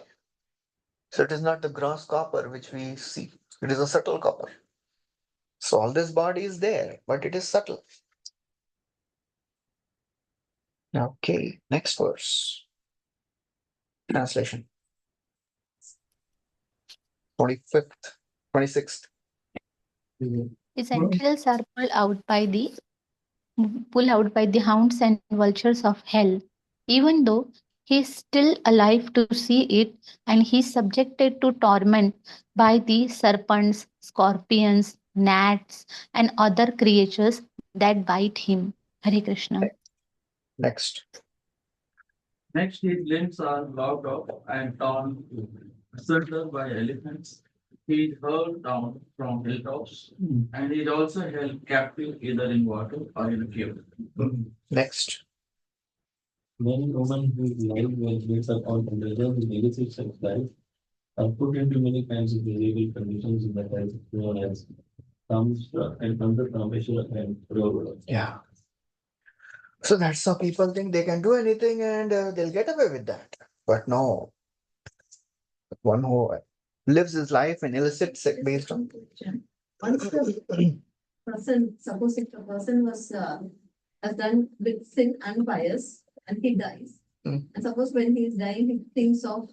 So it is not the gross copper which we see. It is a subtle copper. So all this body is there, but it is subtle. Okay, next verse. Translation. 25th, 26th. His entrails are pulled out by the hounds and vultures of hell, even though he is still alive to see it, and he is subjected to torment by the serpents, scorpions, gnats, and other creatures that bite him. Hare Krishna. Next. Next, his limbs are lopped off and torn asunder by elephants. He is hurled down from hilltops, and he is also held captive either in water or in a cave. Next. Many women whose life was built upon the leisure with illicit sex life are put into many kinds of illegal conditions that are known as Kamstra and Kameshwara and Purava. Yeah. So that's how people think they can do anything and they'll get away with that. But no. One who lives his life in illicit sex based on. Once the person, suppose if a person has done with sin and bias and he dies, and suppose when he is dying, he thinks of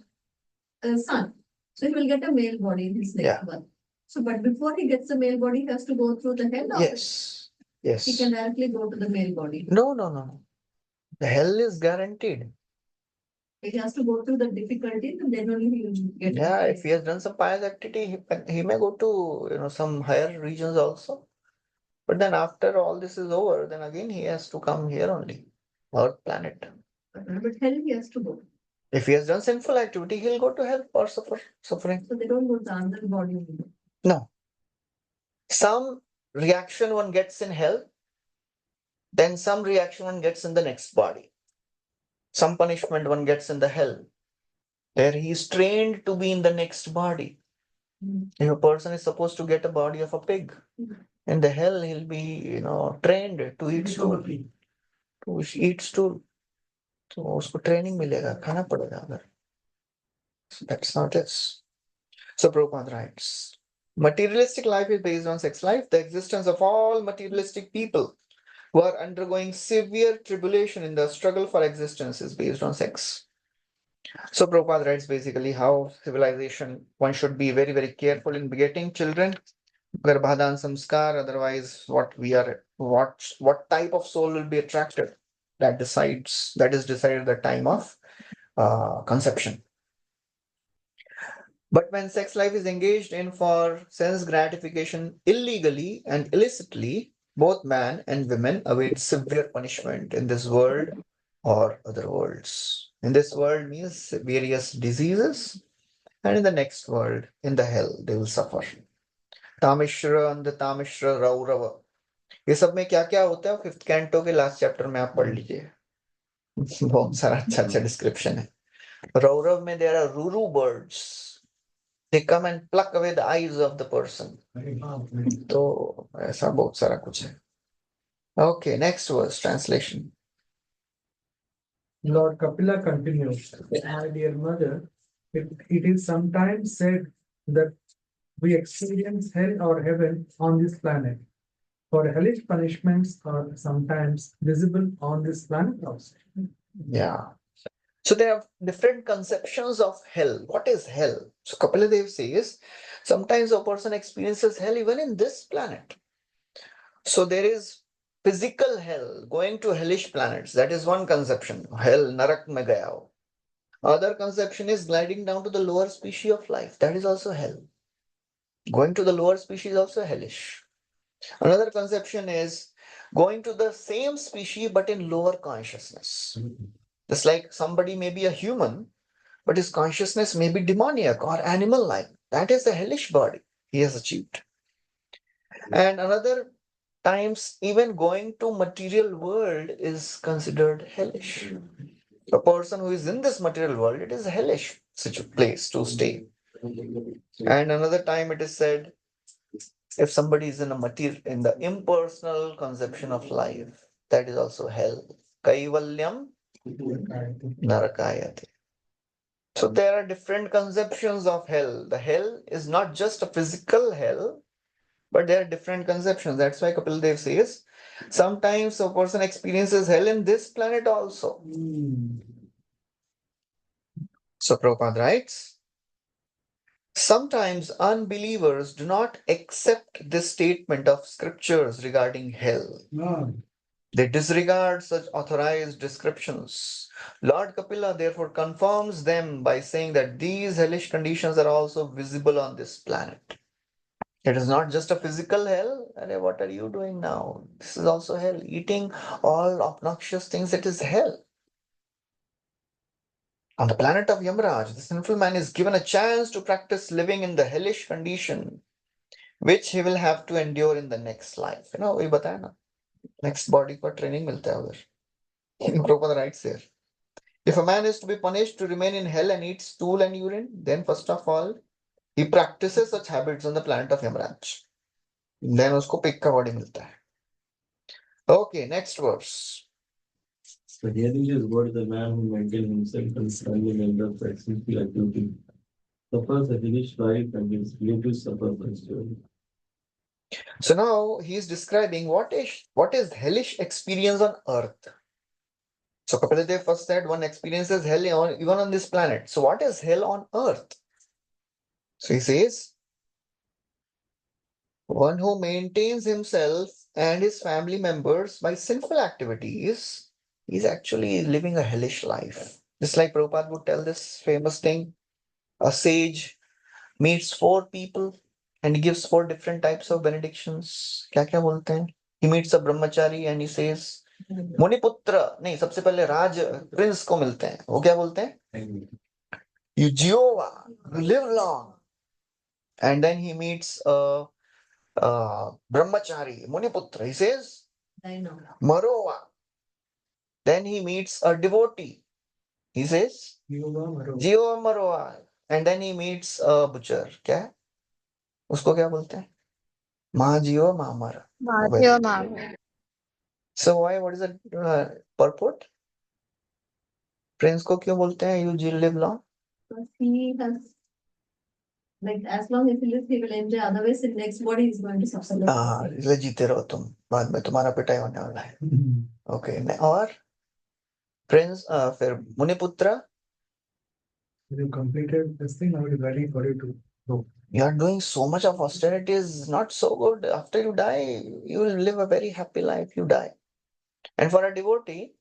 a son. So he will get a male body in his next birth. So, but before he gets a male body, he has to go through the hell. Yes. Yes. He can directly go to the male body. No. The hell is guaranteed. He has to go through the difficulties and then only he will get. Yeah, if he has done some pious activity, he may go to some higher regions also. But then after all this is over, then again he has to come here only, Earth planet. But hell he has to go. If he has done sinful activity, he'll go to hell or suffering. So they don't go to the other body. No. Some reaction one gets in hell, then some reaction one gets in the next body. Some punishment one gets in the hell. There he is trained to be in the next body. If a person is supposed to get a body of a pig, In the hell, he'll be, trained to eat stool. To eat stool. तो उसको training मिलेगा, खाना पड़ेगा अगर. So that's not it. So Prabhupada writes, materialistic life is based on sex life. The existence of all materialistic people who are undergoing severe tribulation in the struggle for existence is based on sex. So Prabhupada writes basically how civilization, one should be very, very careful in begetting children. Garbhadan samskar, otherwise what type of soul will be attracted. That is decided at the time of conception. But when sex life is engaged in for sense gratification illegally and illicitly, both man and women await severe punishment in this world or other worlds. In this world means various diseases, and in the next world, in the hell, they will suffer. Tamisra अंध तामिश्र रौरव, ये सब में क्या क्या होता है 5th canto के last chapter में आप पढ़ लीजिए. बहुत सारा अच्छा डिस्क्रिप्शन है. रौरव में there are ruru birds. They come and pluck away the eyes of the person. तो ऐसा बहुत सारा कुछ है. Okay, next verse, translation. Lord Kapila continues, my dear mother, it is sometimes said that we experience hell or heaven on this planet. For hellish punishments are sometimes visible on this planet also. Yeah. So there are different conceptions of hell. What is hell? So Kapila Dev says, sometimes a person experiences hell even in this planet. So there is physical hell, going to hellish planets. That is one conception. Hell, narak mein gaya ho. Other conception is gliding down to the lower species of life. That is also hell. Going to the lower species is also hellish. Another conception is going to the same species but in lower consciousness. Just like somebody may be a human, but his consciousness may be demoniac or animal-like. That is the hellish body he has achieved. And another times, even going to material world is considered hellish. A person who is in this material world, it is a hellish place to stay. And another time it is said, if somebody is in the impersonal conception of life, that is also hell. Kaivalyam narakayate. So there are different conceptions of hell. The hell is not just a physical hell, but there are different conceptions. That's why Kapil Dev says, sometimes a person experiences hell in this planet also. So Prabhupada writes, sometimes unbelievers do not accept this statement of scriptures regarding hell. They disregard such authorized descriptions. Lord Kapila therefore confirms them by saying that these hellish conditions are also visible on this planet. It is not just a physical hell. What are you doing now? This is also hell. Eating all obnoxious things, it is hell. On the planet of Yamaraj, the sinful man is given a chance to practice living in the hellish condition, which he will have to endure in the next life. वही बताया ना, next body को training मिलता है उधर. Prabhupada writes here. If a man is to be punished to remain in hell and eat stool and urine, then first of all, he practices such habits on the planet of Yamaraj. Then उसको pick का body मिलता है. Okay, next verse. So hearing his word, the man who maintains himself and standing under the sinful activity suffers a hellish life and his relatives suffer also. So now he is describing what is hellish experience on earth. So Kapila Dev first said one experiences hell even on this planet. So what is hell on earth? So he says, one who maintains himself and his family members by sinful activities is actually living a hellish life. Just like Prabhupada would tell this famous thing, a sage meets 4 people and he gives 4 different types of benedictions. क्या क्या बोलते हैं? He meets a brahmachari and he says, मुनिपुत्र नहीं, सबसे पहले राज Prince को मिलते हैं. वो क्या बोलते हैं? You Jehovah, live long. And then he meets a brahmachari, Muniputra. He says, Marova. Then he meets a devotee. He says, Jehovah Marova. And then he meets a butcher. क्या? उसको क्या बोलते हैं? Majiva Mamara. Matthew Mark. So why? What is the purport? Prince को क्यों बोलते हैं you live long? Because he has, like, as long as he lives, he will enjoy. Otherwise, the next body is going to suffer. हाँ, इसलिए जीते रहो तुम, बाद में तुम्हारा पिटाई होने वाला है. ओके, और प्रिंस फिर मुनिपुत्र. You completed this thing, now it is ready for you to go. You are doing so much of austerity is not so good. After you die, you will live a very happy life. You die. And for a devotee,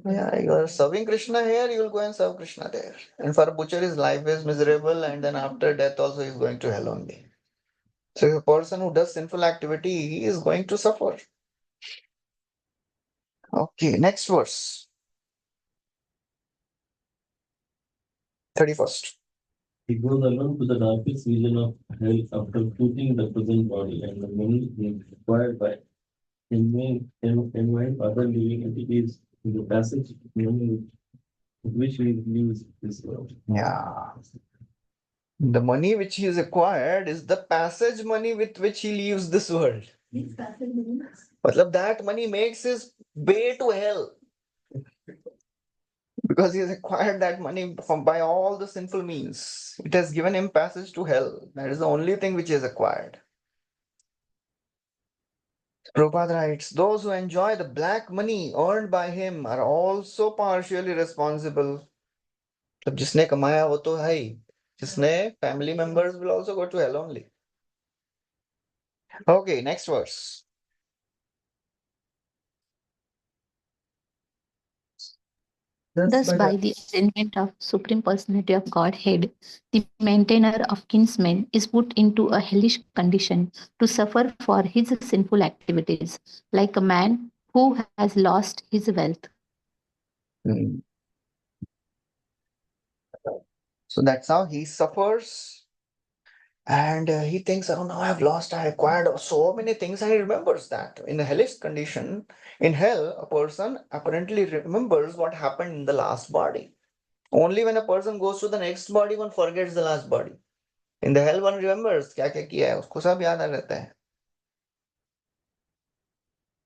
yeah, you are serving Krishna here, you will go and serve Krishna there. And for a butcher, his life is miserable, and then after death also he is going to hell only. So if a person who does sinful activity, he is going to suffer. Okay, next verse. 31st. He goes alone to the darkest region of hell after quitting the present body and the money required by invite other living entities in the passage money with which he leaves this world. Yeah. The money which he has acquired is the passage money with which he leaves this world. Matlab that money makes his way to hell. Because he has acquired that money from by all the sinful means. It has given him passage to hell. That is the only thing which he has acquired. Prabhupada writes, those who enjoy the black money earned by him are also partially responsible. तो जिसने कमाया वो तो है ही. जिसने family members will also go to hell only. Okay, next verse. Thus, by the attainment of Supreme Personality of Godhead, the maintainer of kinsmen is put into a hellish condition to suffer for his sinful activities, like a man who has lost his wealth. Hmm. So that's how he suffers. And he thinks, oh no, I've lost, I acquired so many things, and he remembers that. In a hellish condition, in hell, a person apparently remembers what happened in the last body. Only when a person goes to the next body, one forgets the last body. In the hell, one remembers क्या क्या किया है, उसको सब याद आ रहता है.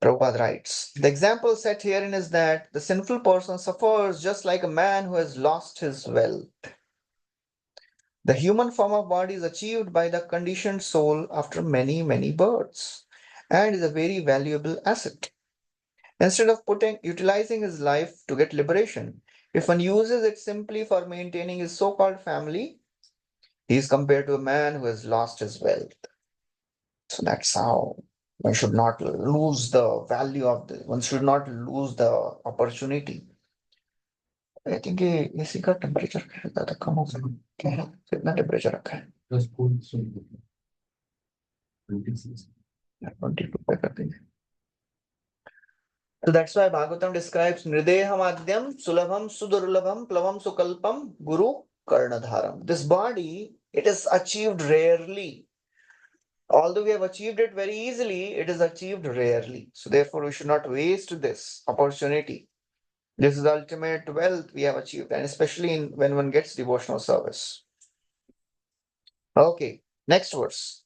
Prabhupada writes, the example set herein is that the sinful person suffers just like a man who has lost his wealth. The human form of body is achieved by the conditioned soul after many, many births and is a very valuable asset. Instead of utilizing his life to get liberation, if one uses it simply for maintaining his so-called family, he is compared to a man who has lost his wealth. So that's how one should not lose the value of one should not lose the opportunity. I think AC का temperature ज़्यादा कम हो गया क्या है? कितना temperature रखा है? 22 पे कर देंगे. So that's why Bhagavatam describes Nrideham Adyam Sulabham Sudurlabham Plavam Sukalpam Guru Karnadharam. This body, it is achieved rarely. Although we have achieved it very easily, it is achieved rarely. So therefore, we should not waste this opportunity. This is the ultimate wealth we have achieved, and especially when one gets devotional service. Okay, next verse.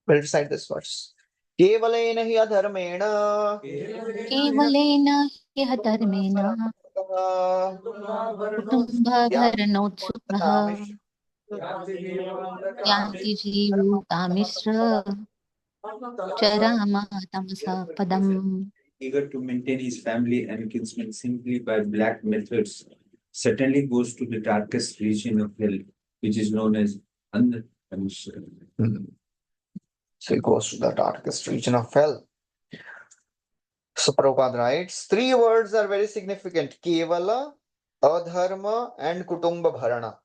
We'll recite this verse. केवलेन हि अधर्मेण केवलेन ह्यः धर्मेण कुटुम्बभरणोत्सुकः यान्ति जीवोकामिश्र चरामः तमसः पदम्. Eager to maintain his family and kinsmen simply by black methods certainly goes to the darkest region of hell, which is known as Andhra. So he goes to the darkest region of hell. So Prabhupada writes, three words are very significant: Kevala, Adharma, and Kutumba Bharana.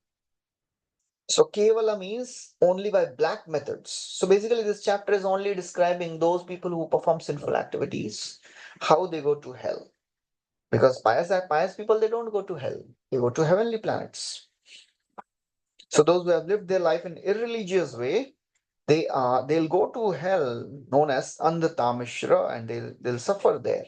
So Kevala means only by black methods. So basically this chapter is only describing those people who perform sinful activities, how they go to hell. Because pious people, they don't go to hell. They go to heavenly planets. So those who have lived their life in irreligious way, they'll go to hell known as Andhatamishra, and they'll suffer there.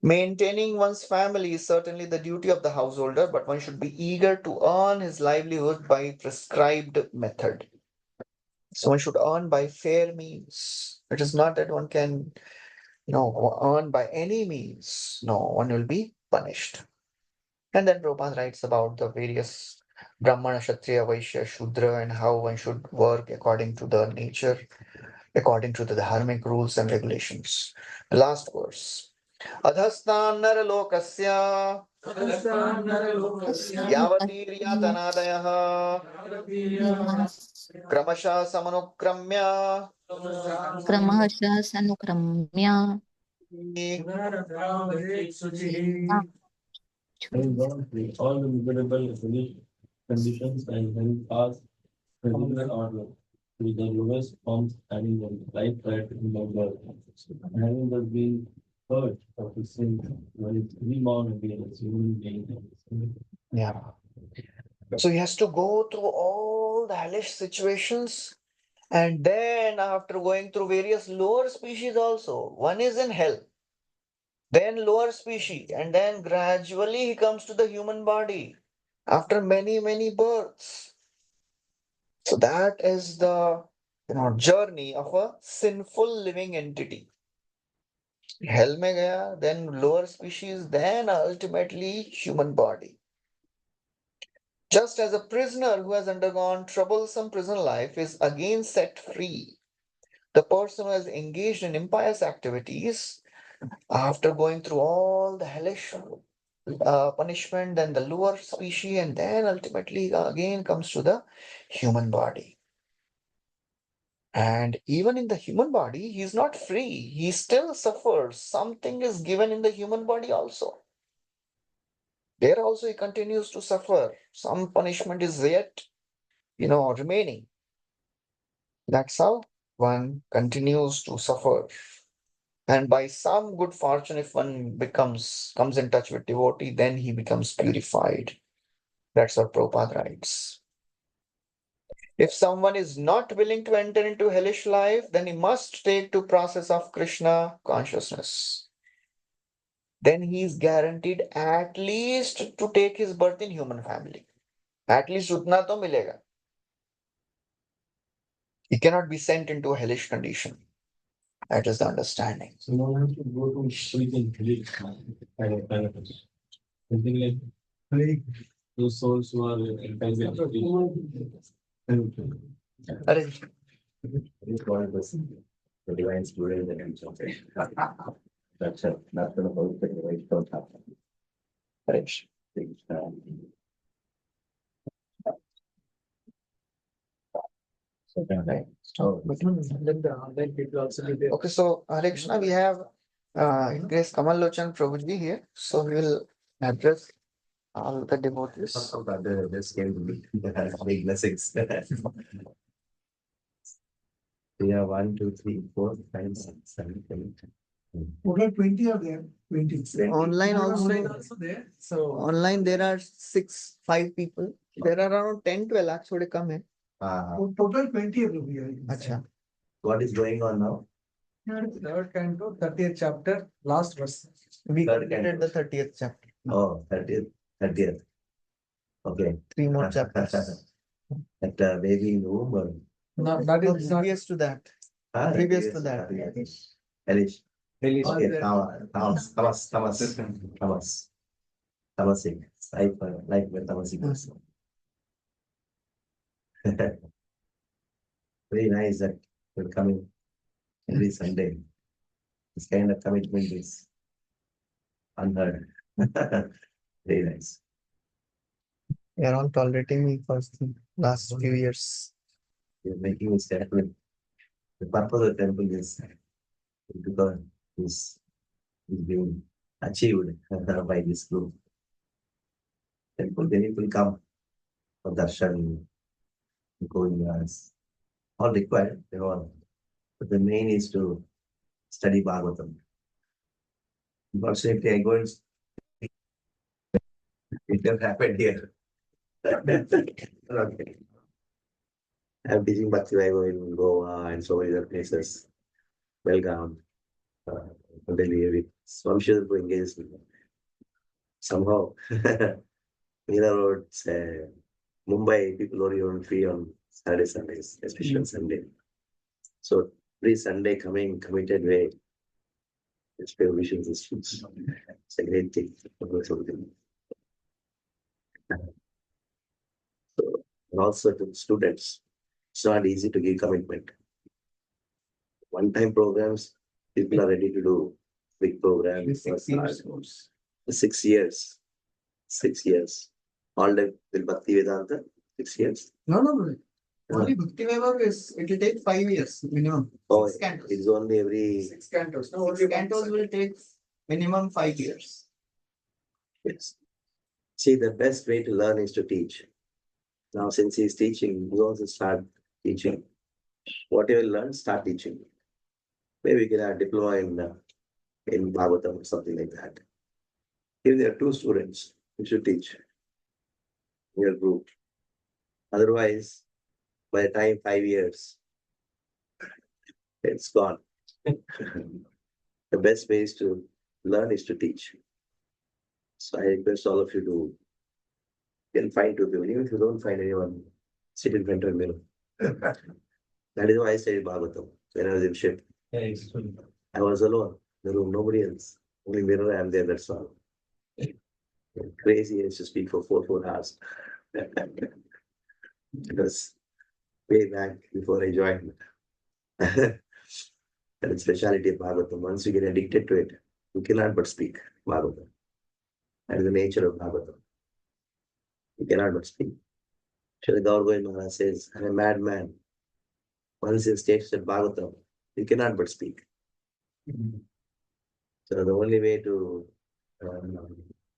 Maintaining one's family is certainly the duty of the householder, but one should be eager to earn his livelihood by prescribed method. So one should earn by fair means. It is not that one can, earn by any means. No, one will be punished. And then Prabhupada writes about the various Brahmana, Kshatriya, Vaishya, Shudra, and how one should work according to the nature, according to the dharmic rules and regulations. The last verse. Adhastan naralokasya yavatiriyatanadayah क्रमशः समनुक्रम्य क्रमशः सनुक्रम्य Having gone through all the miserable conditions and having passed the regular order to the lowest forms animal, life right in the world, and having thus been purged of his sin, when it's reborn again as human being. Yeah. So he has to go through all the hellish situations, and then after going through various lower species also, one is in hell, then lower species, and then gradually he comes to the human body after many, many births. So that is the journey of a sinful living entity. Hell में गया, then lower species, then ultimately human body. Just as a prisoner who has undergone troublesome prison life is again set free, the person who has engaged in impious activities after going through all the hellish punishment, then the lower species, and then ultimately again comes to the human body. And even in the human body, he is not free. He still suffers. Something is given in the human body also. There also he continues to suffer. Some punishment is yet, remaining. That's how one continues to suffer. And by some good fortune, if one comes in touch with devotee, then he becomes purified. That's what Prabhupada writes. If someone is not willing to enter into hellish life, then he must take to process of Krishna consciousness. Then he is guaranteed at least to take his birth in human family. At least utna to milega. He cannot be sent into a hellish condition. That is the understanding. So now have to go to freaking paradise. Something like those souls who are entangled. Arrange. The divine student and something. That's it. That's the whole thing. Right? Don't happen. Arrange. Right. Okay, so Hare Krishna, we have Grace Kamal Lochan Prabhuji here. So we will address all the devotees. This came to me. Big blessings. We have 1, 2, 3, 4, 5, 6, 7, 8. Total 20 are there, 20. Online also. also there. So Online there are 5 people. There are around 10 to 12 थोड़े कम है. Total 20 will be here. अच्छा. What is going on now? third canto, 30th chapter, last verse. We Third completed the 30th chapter. Oh, 30th. 30th. Okay. 3 more chapters. That baby in the womb. Or... No, that No, is not. previous to that. Previous to that. Elish. Elish. Okay, Thomas. Tamasic. Life with Tamasic person. Very nice that you're coming every Sunday. This kind of commitment is unheard. Very nice. They are all tolerating me for the last few years. You're making a statement. The purpose of the temple is because is being achieved by this group. Temple, then it will come for darshan, Govindas, all required, they all. But the main is to study Bhagavatam. Unfortunately, I go and it never happened here. Okay. I'm teaching Bhakti Vaibhav in Goa and so many other places. Belgaum, Delhi, so I'm sure to engage with them. Somehow, Mira Road, Mumbai, people only on free on Saturday, Sundays, especially on Sunday. So every Sunday coming committed way. It's pure vision systems. It's a great thing. Something. So, and also to students, it's not easy to give commitment. One-time programs, people are ready to do big programs. 6 years course. 6 years. 6 years. All day with Bhakti Vedanta, 6 years. No. Only Bhakti Vaibhav it will take 5 years minimum. Oh, 6 cantos. it's only every 6 cantos. No, 6 cantos will take minimum 5 years. yes. See, the best way to learn is to teach. Now, since he's teaching, you also start teaching. Whatever you learn, start teaching. Maybe you can have a diploma in Bhagavatam or something like that. If there are 2 students, you should teach in your group. Otherwise, by the time 5 years, it's gone. The best way is to learn is to teach. So I request all of you to can find 2 people. Even if you don't find anyone, sit in front of me. That is why I studied Bhagavatam when I was in ship. I was alone in the room, nobody else. Only mirror, I am there, that's all. Crazy, I used to speak for 4 hours. It was way back before I joined. That is speciality of Bhagavatam. Once you get addicted to it, you cannot but speak Bhagavatam. That is the nature of Bhagavatam. You cannot but speak. Srila Gaur Govind Maharaj says, I'm a madman. Once in states of Bhagavatam, you cannot but speak. So the only way to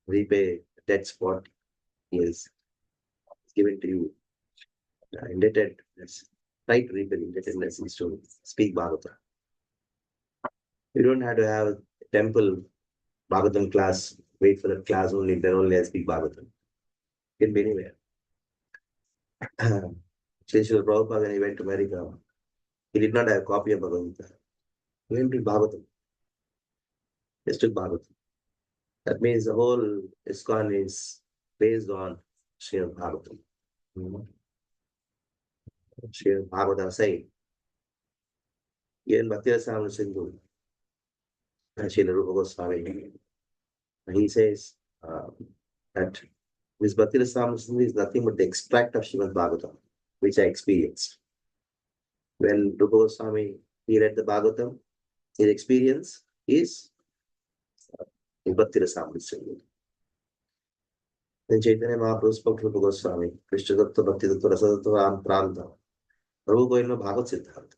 repay debt spot is given to you. Indebtedness, right? Repay indebtedness is to speak Bhagavatam. You don't have to have a temple Bhagavatam class, wait for that class only, then only I speak Bhagavatam. It can be anywhere. Srila Prabhupada, when he went to America, he did not have a copy of Bhagavad Gita. He went to Bhagavatam. He took Bhagavatam. That means the whole ISKCON is based on Srimad Bhagavatam. Srimad Bhagavatam saying, even Bhakti Rasamrita Sindhu, Srila Rupa Goswami, he says that this Bhakti Rasamrita Sindhu is nothing but the extract of Srimad Bhagavatam, which I experienced. When Rupa Goswami, he read the Bhagavatam, his experience is Bhakti Rasamrita Sindhu. Then Chaitanya Mahaprabhu spoke to Rupa Goswami, Krishna Datta Bhakti Datta Rasadatta Ram Pranta. Prabhu going to Bhagavad Siddhanta.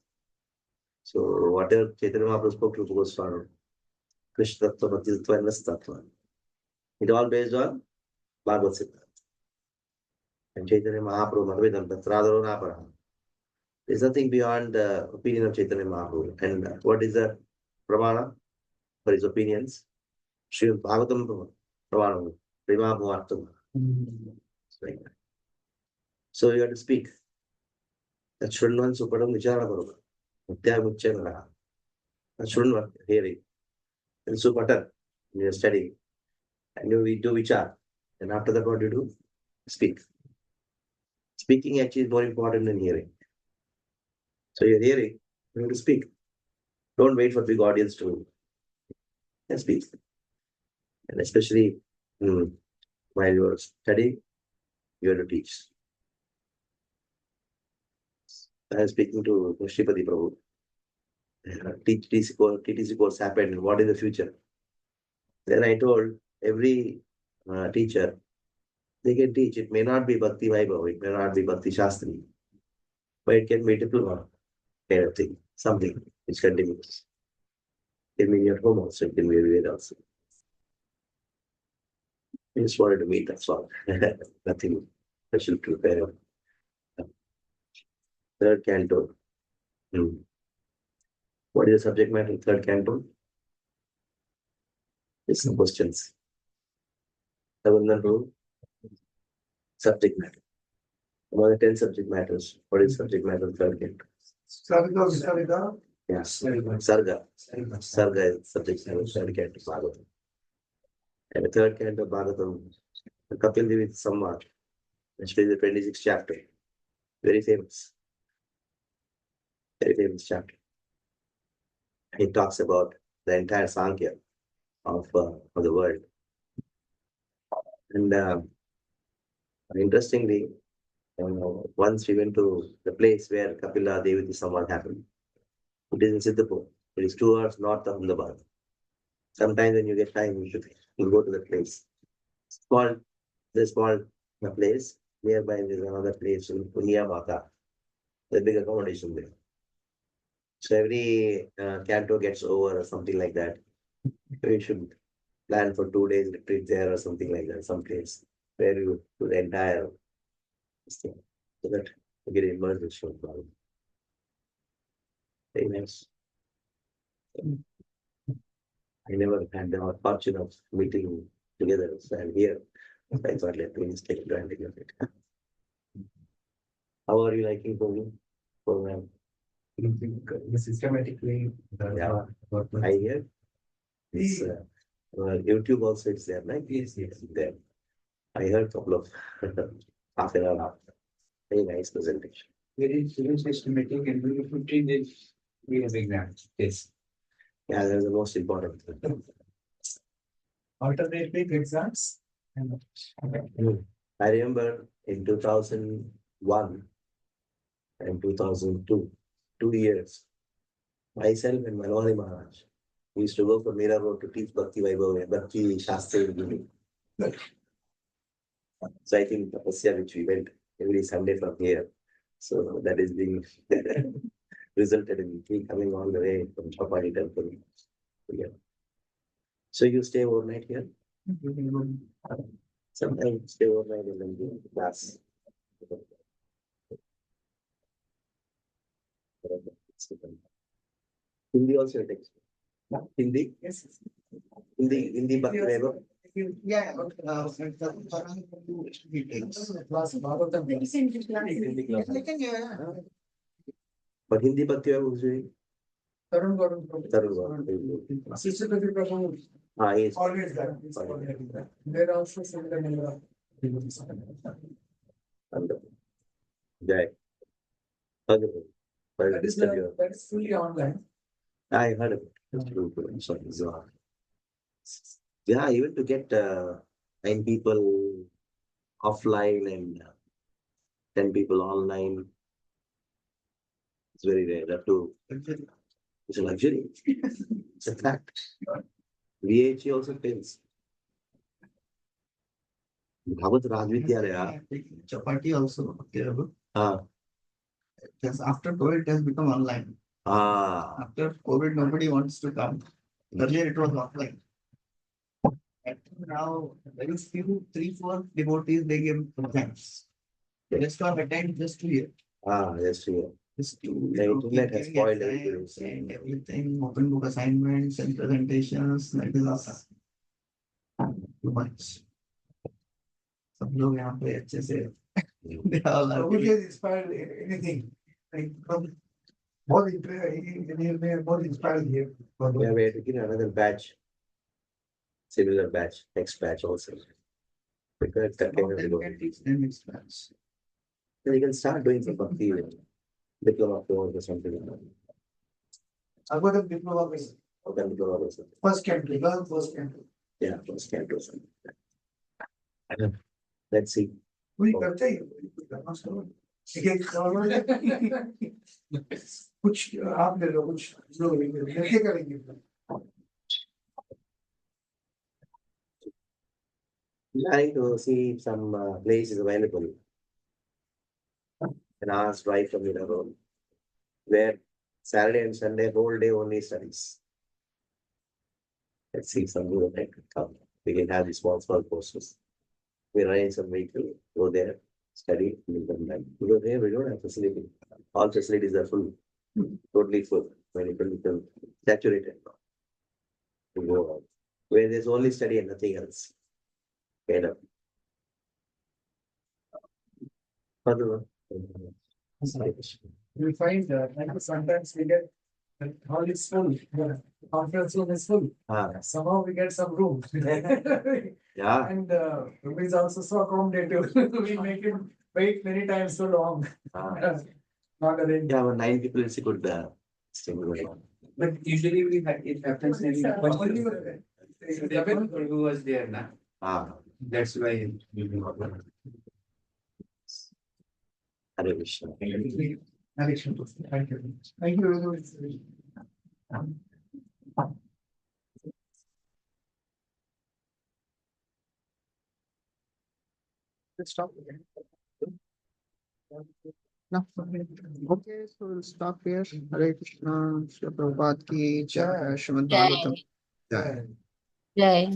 So whatever Chaitanya Mahaprabhu spoke to Rupa Goswami, Krishna Datta Bhakti Datta and Rasadatta. It all based on Bhagavad Siddhanta. And Chaitanya Mahaprabhu Madhvidam Tattradaro Naparaha. There is nothing beyond the opinion of Chaitanya Mahaprabhu. And what is the pramana for his opinions? Srimad Bhagavatam pramana, Prima Bhuvartam. So you have to speak. That Shrunvan Supadam Vicharana Parva. Nitya Muchyana. That Shrunvan, hearing. And Supatan, you are studying. And you do Vichar. And after that, what do you do? Speak. Speaking actually is more important than hearing. So you're hearing, you have to speak. Don't wait for big audience to speak. And especially while you're studying, you have to teach. I was speaking to Sripati Prabhu. TTC course happened, and what is the future? Then I told every teacher, they can teach. It may not be Bhakti Vaibhav, it may not be Bhakti Shastri, but it can be diploma kind of thing, something which continues. It can be in your home also, it can be everywhere also. I just wanted to meet, that's all. Nothing special to prepare. Third canto. What is the subject matter in third canto? It's some questions. Seventh rule. Subject matter. Among the 10 subject matters, what is subject matter of third canto? Sarga. Yes, Sarga. Sarga is subject matter of third canto Bhagavatam. And the third canto Bhagavatam, the Kapil Devi Samvad, especially the 26th chapter. Very famous. Very famous chapter. He talks about the entire Sankhya of the world. And interestingly, once we went to the place where Kapila Devati Samvad happened. It is in Siddhapur. It is 2 hours north of Ahmedabad. Sometimes when you get time, you should go to the place. It's called, this called the place. Nearby there is another place in Punya Mata. The big accommodation there. So every Canto gets over or something like that. You should plan for 2 days retreat there or something like that, some place where you do the entire thing. So that you get immersed with Srimad Bhagavatam. Very nice. I never had the fortune of meeting together, so I'm here. I thought let me just take advantage of it. How are you liking program? The systematic way. Yeah. I hear. It's YouTube also it's there, right? Yes, yes. There. I heard a couple of half an hour after. Very nice presentation. Very systematic and very 15 days we have exams. Yes. Yeah, that's the most important thing. Alternate week exams. I remember in 2001 and 2002, 2 years, myself and Manoli Maharaj, we used to go from Mira Road to teach Bhakti Vaibhav and Bhakti Shastra Guru. So I think Tapasya, which we went every Sunday from here. So that is being resulted in me coming all the way from Chapadi temple. Yeah. So you stay overnight here? Sometimes stay overnight and then do class. Hindi also you take. Hindi? Yes. Hindi Bhakti Vaibhav. Yeah, but he takes. But Hindi Bhakti Vaibhav is doing. Tarun Gaurav. Yes. Always that. It's always that. They're also similar number. Wonderful. Jai. Wonderful. That is fully online. I heard of it. I'm sorry. Yeah, even to get 9 people offline and 10 people online, it's very rare. That too, it's a luxury. It's a fact. VHE also fails. Bhavat Rajvidyalaya. Chapati also available. Ah. Just after COVID, it has become online. After COVID, nobody wants to come. Earlier, it was offline. And now, very few, 3-4 devotees, they give programs. The rest of attend just to hear. Yes, true. Just to The internet has giving spoiled exams everything. and everything, open book assignments and presentations. That is awesome. Too much. सब लोग यहाँ पे अच्छे से they all are Which has inspired anything. Like बहुत engineer में बहुत inspired here. Yeah, we are taking another batch. Similar batch, next batch also. Because Some of them can teach them expense. then you can start doing some bhakti diploma course or something like that. I got a diploma with Or then diploma or something. first country, girl first country. Yeah, first Canto or something. Let's see. वही करते ही करना शुरू एक कुछ आप ले लो कुछ जो लेके करेंगे Trying to see if some place is available. And ask right from the road. Where Saturday and Sunday, whole day only studies. Let's see if some good can come. We can have these small courses. We arrange some vehicle, go there, study, and come back. Because here we don't have facility. All facilities are full, totally full. When it will saturated. We go out. Where there's only study and nothing else. Kind of. Further one. we find that sometimes we get the hall is full, the conference room is full. Somehow we get some rooms. Yeah. And is also so accommodative. We make him wait many times so long. Not arranged. Yeah, 9 people is a good thing. But usually it happens in who was there now. That's why. Hare Krishna. Hare Krishna. Thank you. Thank you very much. Let's stop again. No. Okay, so we'll stop here. Hare Krishna, Shri Prabhupada ki Jai, Srimad Bhagavatam. Jai. Jai.